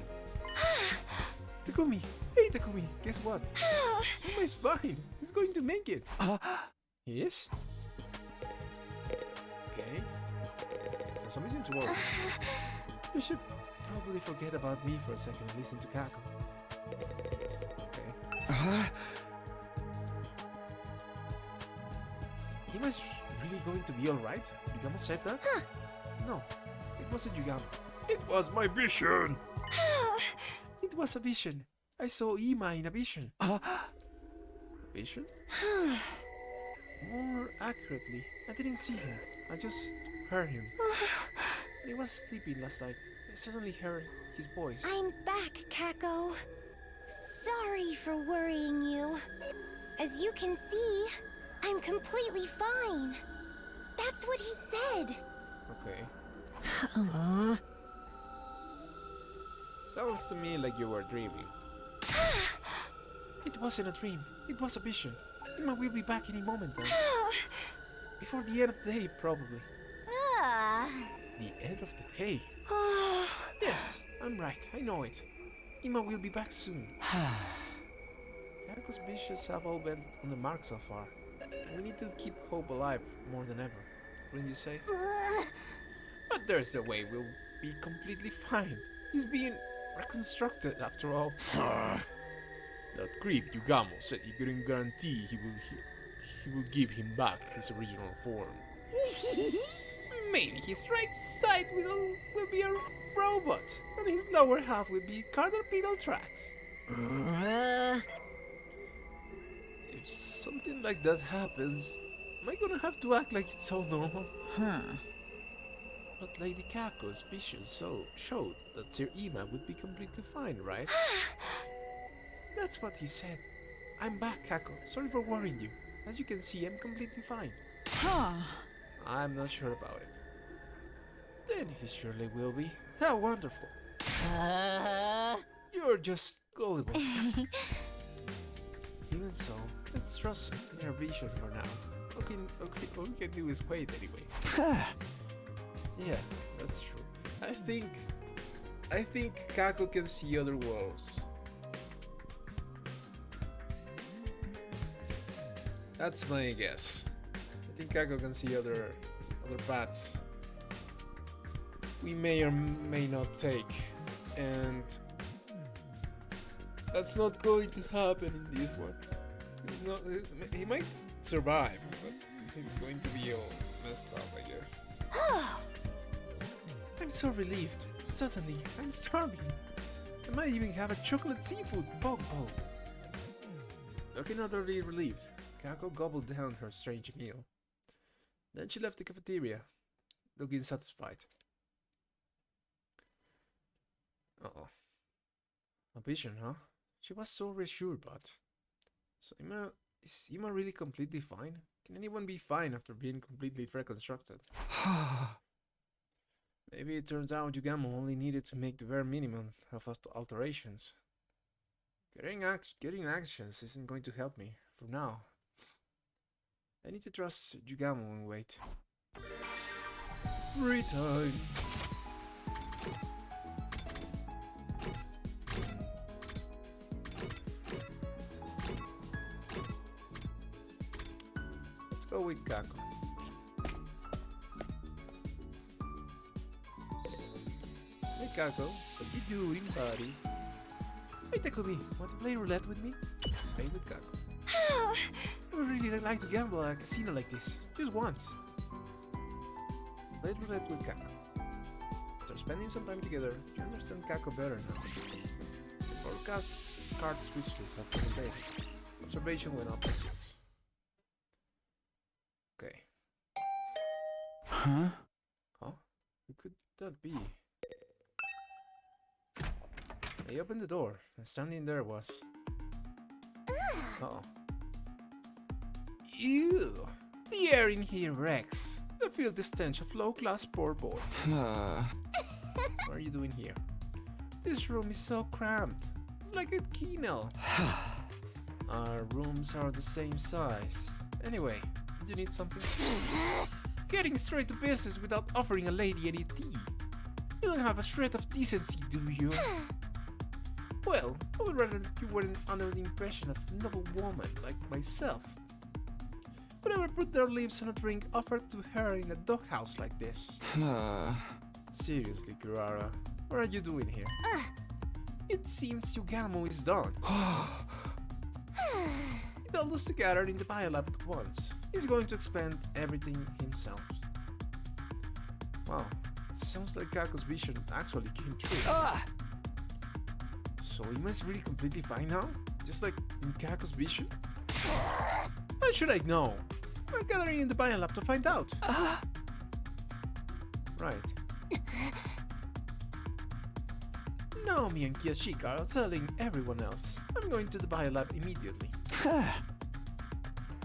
Takumi! Hey Takumi! Guess what? Ima is fine! He's going to make it! He is? Okay. For some reason to worry. You should probably forget about me for a second and listen to Kako. Okay. Ima's really going to be alright? Yugamo said that? No, it wasn't Yugamo. It was my vision! It was a vision. I saw Ima in a vision. Vision? More accurately, I didn't see him. I just heard him. He was sleeping last night. I suddenly heard his voice. I'm back, Kako. Sorry for worrying you. As you can see, I'm completely fine. That's what he said. Okay. Sounds to me like you were dreaming. It wasn't a dream. It was a vision. Ima will be back any moment. Before the end of the day, probably. The end of the day? Yes, I'm right. I know it. Ima will be back soon. Kako's visions have all been on the mark so far. We need to keep hope alive more than ever. Wouldn't you say? But there's a way we'll be completely fine. He's being reconstructed after all. That creep Yugamo said he couldn't guarantee he will give him back his original form. Maybe his right side will be a robot, and his lower half will be caterpillar tracks. If something like that happens, am I gonna have to act like it's all normal? But Lady Kako's vision showed that Sir Ima would be completely fine, right? That's what he said. I'm back, Kako. Sorry for worrying you. As you can see, I'm completely fine. I'm not sure about it. Then he surely will be. How wonderful. You're just gullible. Even so, let's trust in her vision for now. Okay, all we can do is wait anyway. Yeah, that's true. I think Kako can see other worlds. That's my guess. I think Kako can see other paths we may or may not take, and that's not going to happen in this one. He might survive, but he's going to be all messed up, I guess. I'm so relieved. Suddenly, I'm starving. I might even have a chocolate seafood bog bowl. Looking utterly relieved, Kako gobbled down her strange meal. Then she left the cafeteria, looking satisfied. Uh-oh. A vision, huh? She was so reassured, but... So is Ima really completely fine? Can anyone be fine after being completely reconstructed? Maybe it turns out Yugamo only needed to make the bare minimum of alterations. Getting actions isn't going to help me, for now. I need to trust Yugamo and wait. Free time! Let's go with Kako. Hey Kako, what you doing, buddy? Hey Takumi, want to play roulette with me? Play with Kako. I would really like to gamble at a casino like this, just once. Play roulette with Kako. After spending some time together, you understand Kako better now. The forecast cards wish list have been made. Observation went up by 6. Okay. Huh? Huh? Who could that be? I opened the door, and standing there was... Uh-oh. Ew! The air in here wrecks. I feel the stench of low-class poor boys. What are you doing here? This room is so cramped. It's like a kennel. Our rooms are the same size. Anyway, did you need something? Getting straight to business without offering a lady any tea. You don't have a shred of decency, do you? Well, I would rather you weren't under the impression of a noble woman like myself. Would ever put their lips on a drink offered to her in a doghouse like this. Seriously, Kurara, what are you doing here? It seems Yugamo is done. He told us to gather in the biolab at once. He's going to expand everything himself. Wow, it sounds like Kako's vision actually came true. So he must really completely fine now? Just like in Kako's vision? How should I know? We're gathering in the biolab to find out. Right. Naomi and Kiyashika are telling everyone else. I'm going to the biolab immediately.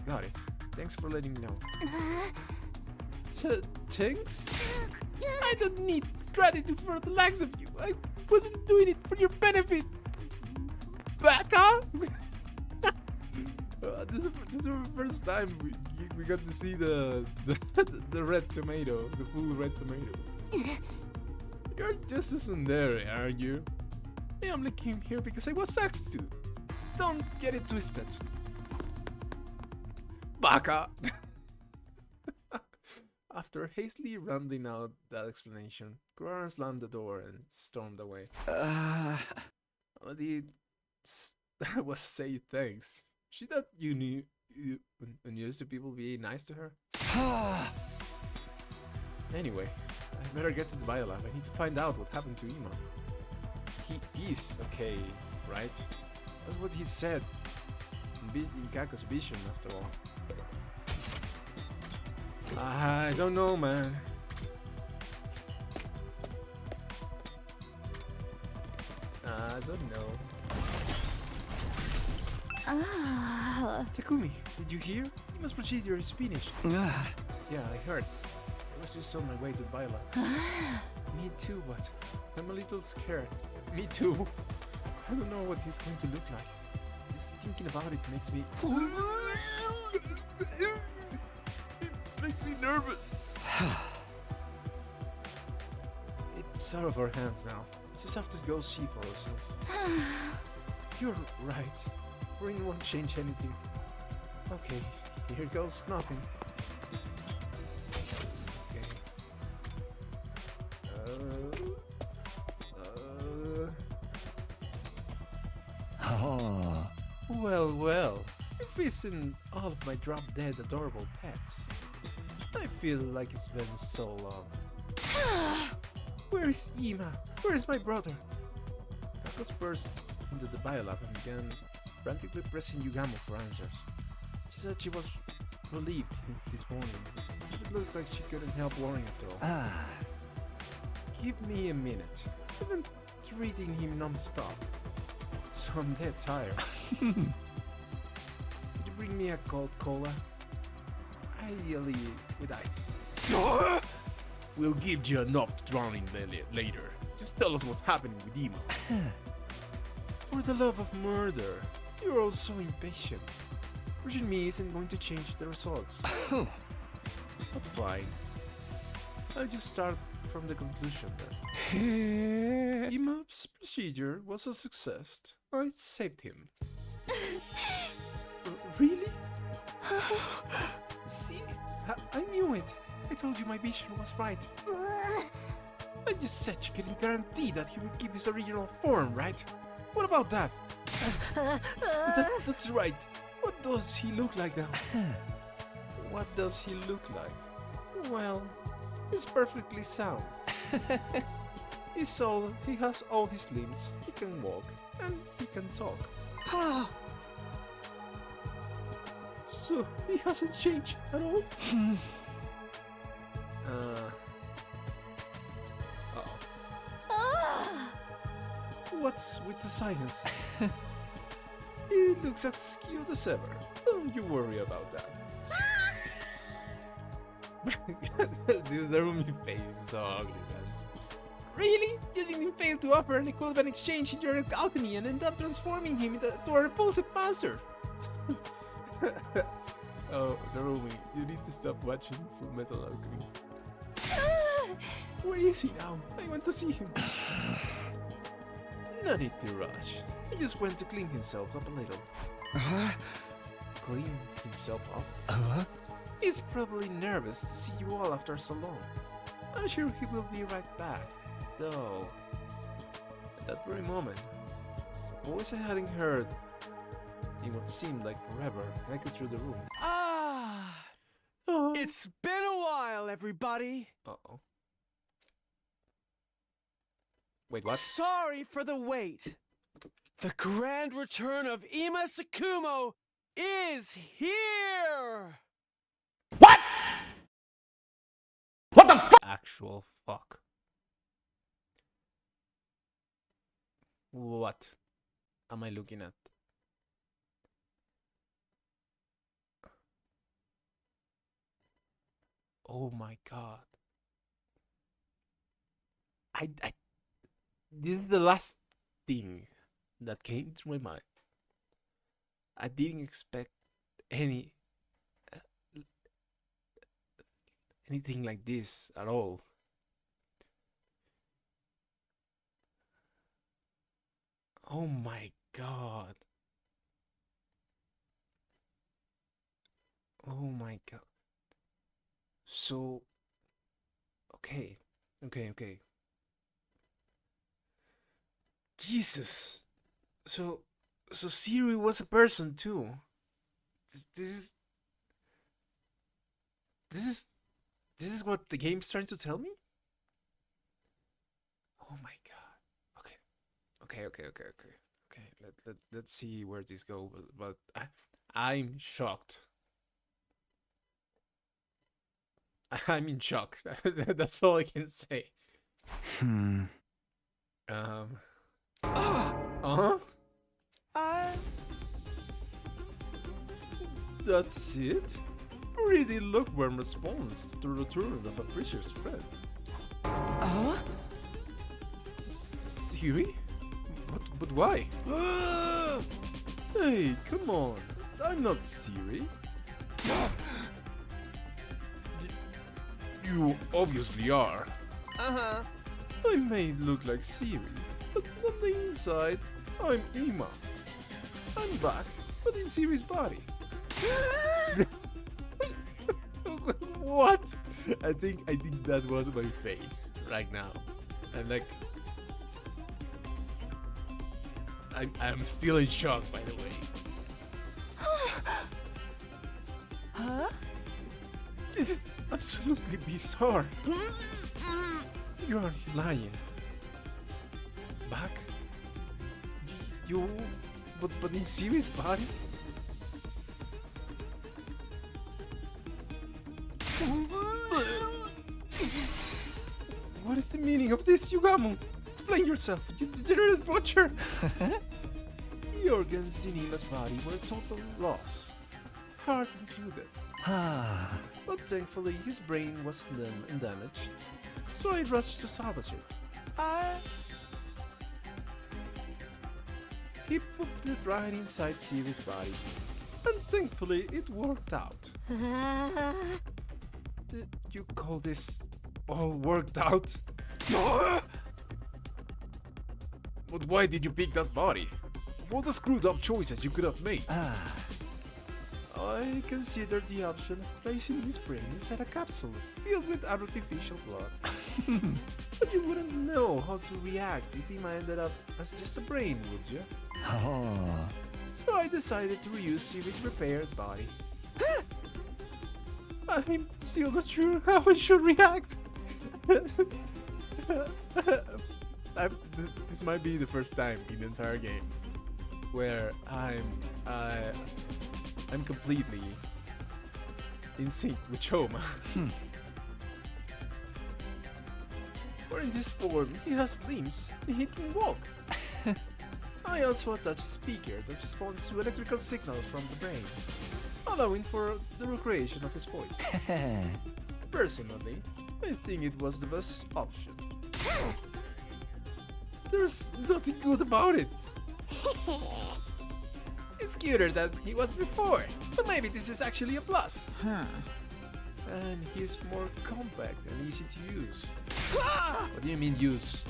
Got it. Thanks for letting me know. Thanks? I don't need gratitude for the likes of you. I wasn't doing it for your benefit. Baka? This is the first time we got to see the red tomato, the full red tomato. You're just as tsundere, aren't you? I only came here because I was asked to. Don't get it twisted. Baka! After hastily rambling out that explanation, Kurara slammed the door and stormed away. All did was say thanks. She thought you knew unused to people being nice to her. Anyway, I better get to the biolab. I need to find out what happened to Ima. He's okay, right? That's what he said in Kako's vision, after all. I don't know, man. I don't know. Takumi, did you hear? Ima's procedure is finished. Yeah, I heard. I was just on my way to the biolab. Me too, but I'm a little scared. Me too. I don't know what he's going to look like. Just thinking about it makes me... It makes me nervous. It's out of our hands now. We just have to go see for ourselves. You're right. Ring won't change anything. Okay, here goes nothing. Okay. Well. If it's in all of my drop-dead adorable pets. I feel like it's been so long. Where is Ima? Where is my brother? Kako burst into the biolab and began frantically pressing Yugamo for answers. She said she was relieved this morning. It looks like she couldn't help worrying after all. Give me a minute. I've been treating him non-stop. So I'm dead tired. Could you bring me a cold cola? Ideally with ice. We'll give you enough to drown in later. Just tell us what's happening with Ima. For the love of murder, you're all so impatient. Pushing me isn't going to change the results. But fine. I'll just start from the conclusion then. Ima's procedure was a success. I saved him. Really? See? I knew it. I told you my vision was right. But you said you couldn't guarantee that he would keep his original form, right? What about that? That's right. What does he look like now? What does he look like? Well, he's perfectly sound. He has all his limbs, he can walk, and he can talk. So, he hasn't changed at all? What's with the silence? He looks as cute as ever. Don't you worry about that. This Darumi face is so ugly, man. Really? You didn't fail to offer an equivalent exchange in your alchemy and end up transforming him into a repulsive monster. Oh, Darumi, you need to stop watching Full Metal Alchemist. Where is he now? I want to see him. No need to rush. He just went to clean himself up a little. Clean himself up? He's probably nervous to see you all after so long. I'm sure he will be right back, though. At that very moment, a voice I hadn't heard in what seemed like forever echoed through the room. It's been a while, everybody. Uh-oh. Wait, what? Sorry for the wait. The grand return of Ima Sakumo is here! What? What the fuck? Actual fuck. What am I looking at? Oh my god. This is the last thing that came to my mind. I didn't expect anything like this at all. Oh my god. Oh my god. So, okay. Jesus. So Sirei was a person too. This is what the game's trying to tell me? Oh my god. Okay. Let's see where this goes. But I'm shocked. I'm in shock. That's all I can say. That's it? Pretty lukewarm response to the return of a precious friend. Sirei? But why? Hey, come on. I'm not Sirei. You obviously are. I may look like Sirei, but on the inside, I'm Ima. I'm back, but in Sirei's body. What? I think that was my face right now. And like, I'm still in shock, by the way. Huh? This is absolutely bizarre. You are lying. Back? You... But in Sirei's body? What is the meaning of this, Yugamu? Explain yourself, you degenerate butcher! The organs in Ima's body were a total loss. Heart included. But thankfully his brain wasn't damaged, so I rushed to salvage it. He put it right inside Sirei's body, and thankfully it worked out. You call this all worked out? But why did you pick that body? Of all the screwed up choices you could have made. I considered the option of placing his brain inside a capsule filled with artificial blood. But you wouldn't know how to react if Ima ended up as just a brain, would you? Oh. So I decided to reuse Siri's repaired body. I'm still not sure how I should react. This might be the first time in the entire game where I'm completely in sync with Choma. Or in this form, he has limbs and he can walk. I also attach a speaker that responds to electrical signals from the brain, allowing for the recreation of his voice. Personally, I think it was the best option. There's nothing good about it. It's cuter than he was before, so maybe this is actually a plus. And he's more compact and easy to use. What do you mean use?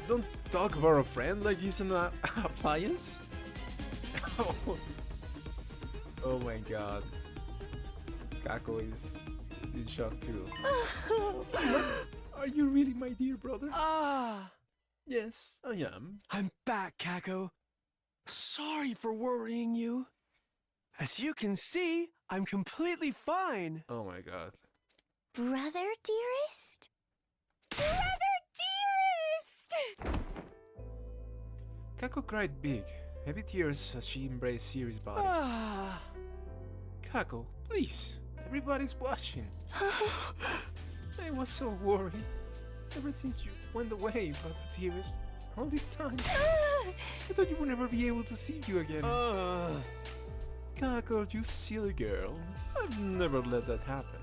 Don't talk about a friend like he's an appliance. Oh my god. Kako is in shock too. Are you really my dear brother? Yes, I am. I'm back, Kako. Sorry for worrying you. As you can see, I'm completely fine. Oh my god. Brother dearest? Brother dearest! Kako cried big, heavy tears as she embraced Siri's body. Kako, please. Everybody's watching. I was so worried. Ever since you went away, brother dearest. All this time. I thought you would never be able to see you again. Kako, you silly girl. I've never let that happen.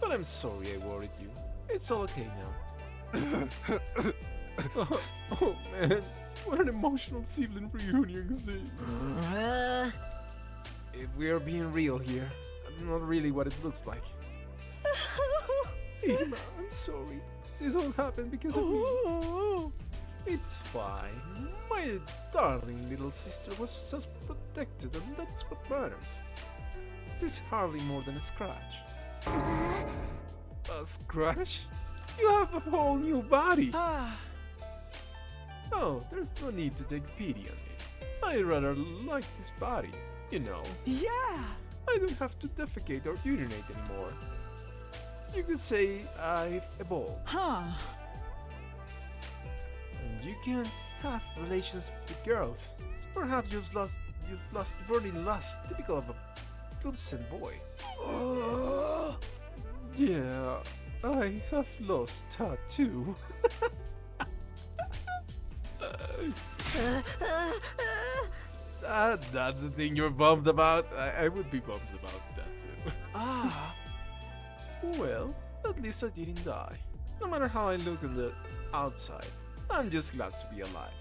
But I'm sorry I worried you. It's all okay now. Oh man, what an emotional sibling reunion scene. If we are being real here, that's not really what it looks like. Ima, I'm sorry. This all happened because of me. It's fine. My darling little sister was just protected, and that's what matters. This is hardly more than a scratch. A scratch? You have a whole new body! Oh, there's no need to take pity on me. I rather like this body, you know. Yeah! I don't have to defecate or urinate anymore. You could say I've evolved. And you can't have relations with girls. So perhaps you've lost burning lust, typical of a Clemson boy. Yeah, I have lost that too. That's the thing you're bummed about. I would be bummed about that too. Well, at least I didn't die. No matter how I look on the outside, I'm just glad to be alive.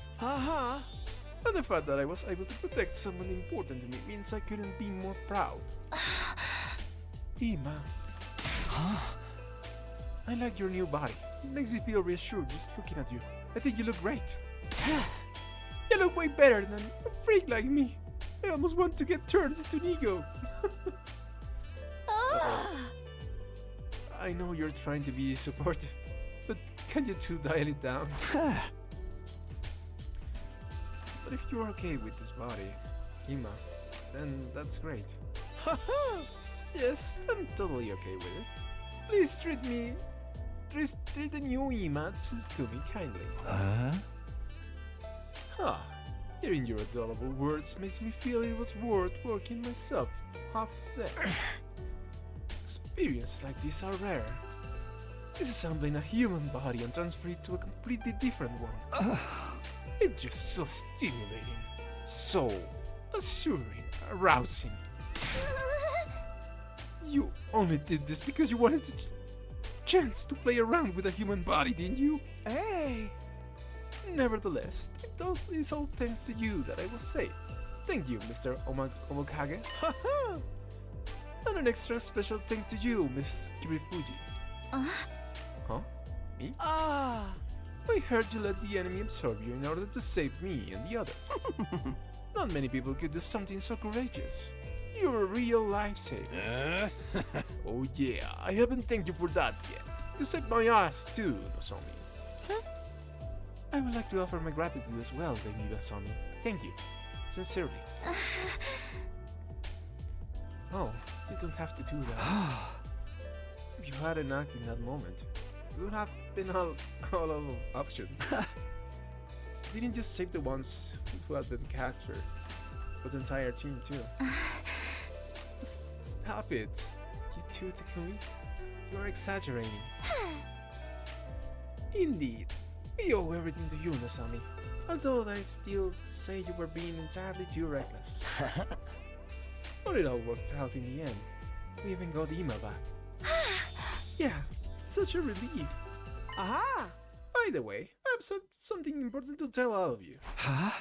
And the fact that I was able to protect someone important to me means I couldn't be more proud. Ima. I like your new body. It makes me feel reassured just looking at you. I think you look great. You look way better than a freak like me. I almost want to get turned into an ego. I know you're trying to be supportive, but can you two dial it down? But if you're okay with this body, Ima, then that's great. Yes, I'm totally okay with it. Please treat the new Ima Takumi kindly. Hearing your adorable words makes me feel it was worth working myself half to death. Experiences like this are rare. Disassembling a human body and transferring it to a completely different one. It's just so stimulating, so assuring, arousing. You only did this because you wanted a chance to play around with a human body, didn't you? Hey! Nevertheless, it's all thanks to you that I was saved. Thank you, Mr. Omokage. And an extra special thank to you, Miss Kirifuji. Huh? Me? I heard you let the enemy absorb you in order to save me and the others. Not many people could do something so courageous. You're a real lifesaver. Oh yeah, I haven't thanked you for that yet. You saved my ass too, Nozomi. Huh? I would like to offer my gratitude as well, Lady Nozomi. Thank you. Sincerely. Oh, you don't have to do that. If you hadn't acted in that moment, you would have been all of options. You didn't just save the ones who had been captured, but the entire team too. Stop it. You too, Takumi? You're exaggerating. Indeed. We owe everything to you, Nozomi. Although I still say you were being entirely too reckless. But it all worked out in the end. We even got Ima back. Yeah, it's such a relief. Aha! By the way, I have something important to tell all of you. Huh?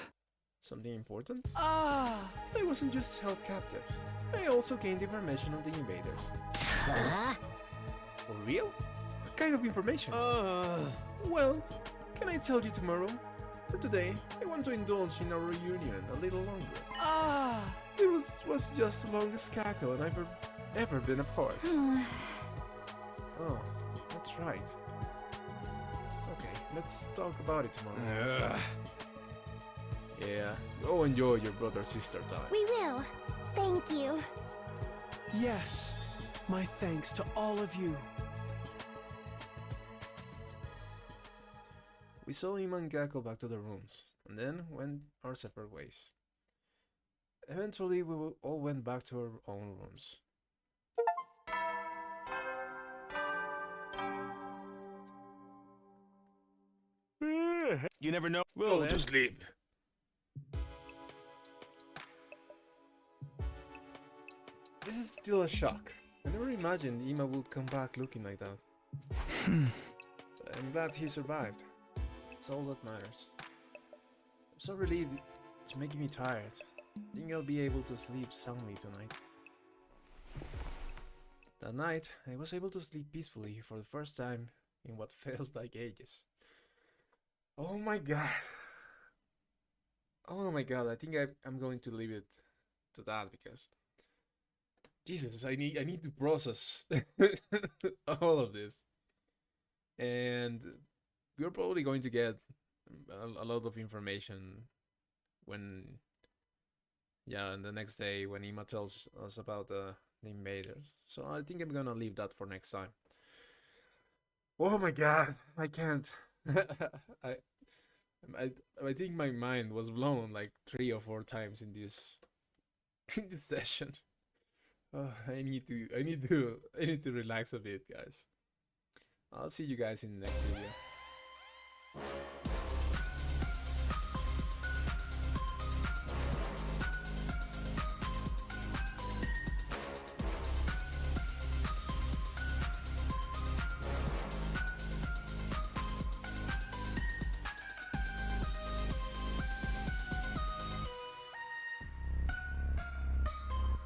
Something important? Ah! I wasn't just held captive. I also gained information on the invaders. For real? What kind of information? Well, can I tell you tomorrow? For today, I want to indulge in our reunion a little longer. Ah! It was just the longest cackle I've ever been a part. Oh, that's right. Okay, let's talk about it tomorrow. Yeah, go enjoy your brother-sister time. We will. Thank you. Yes. My thanks to all of you. We saw Ima and Gakko back to their rooms, and then went our separate ways. Eventually, we all went back to our own rooms. You never know. Go to sleep. This is still a shock. I never imagined Ima would come back looking like that. But I'm glad he survived. It's all that matters. I'm so relieved it's making me tired. I think I'll be able to sleep soundly tonight. That night, I was able to sleep peacefully for the first time in what felt like ages. Oh my god. Oh my god, I think I'm going to leave it to that because Jesus, I need to process all of this. And we're probably going to get a lot of information when and the next day when Ima tells us about the invaders. So I think I'm gonna leave that for next time. Oh my god, I can't. I think my mind was blown like 3 or 4 times in this session. Oh, I need to relax a bit, guys. I'll see you guys in the next video.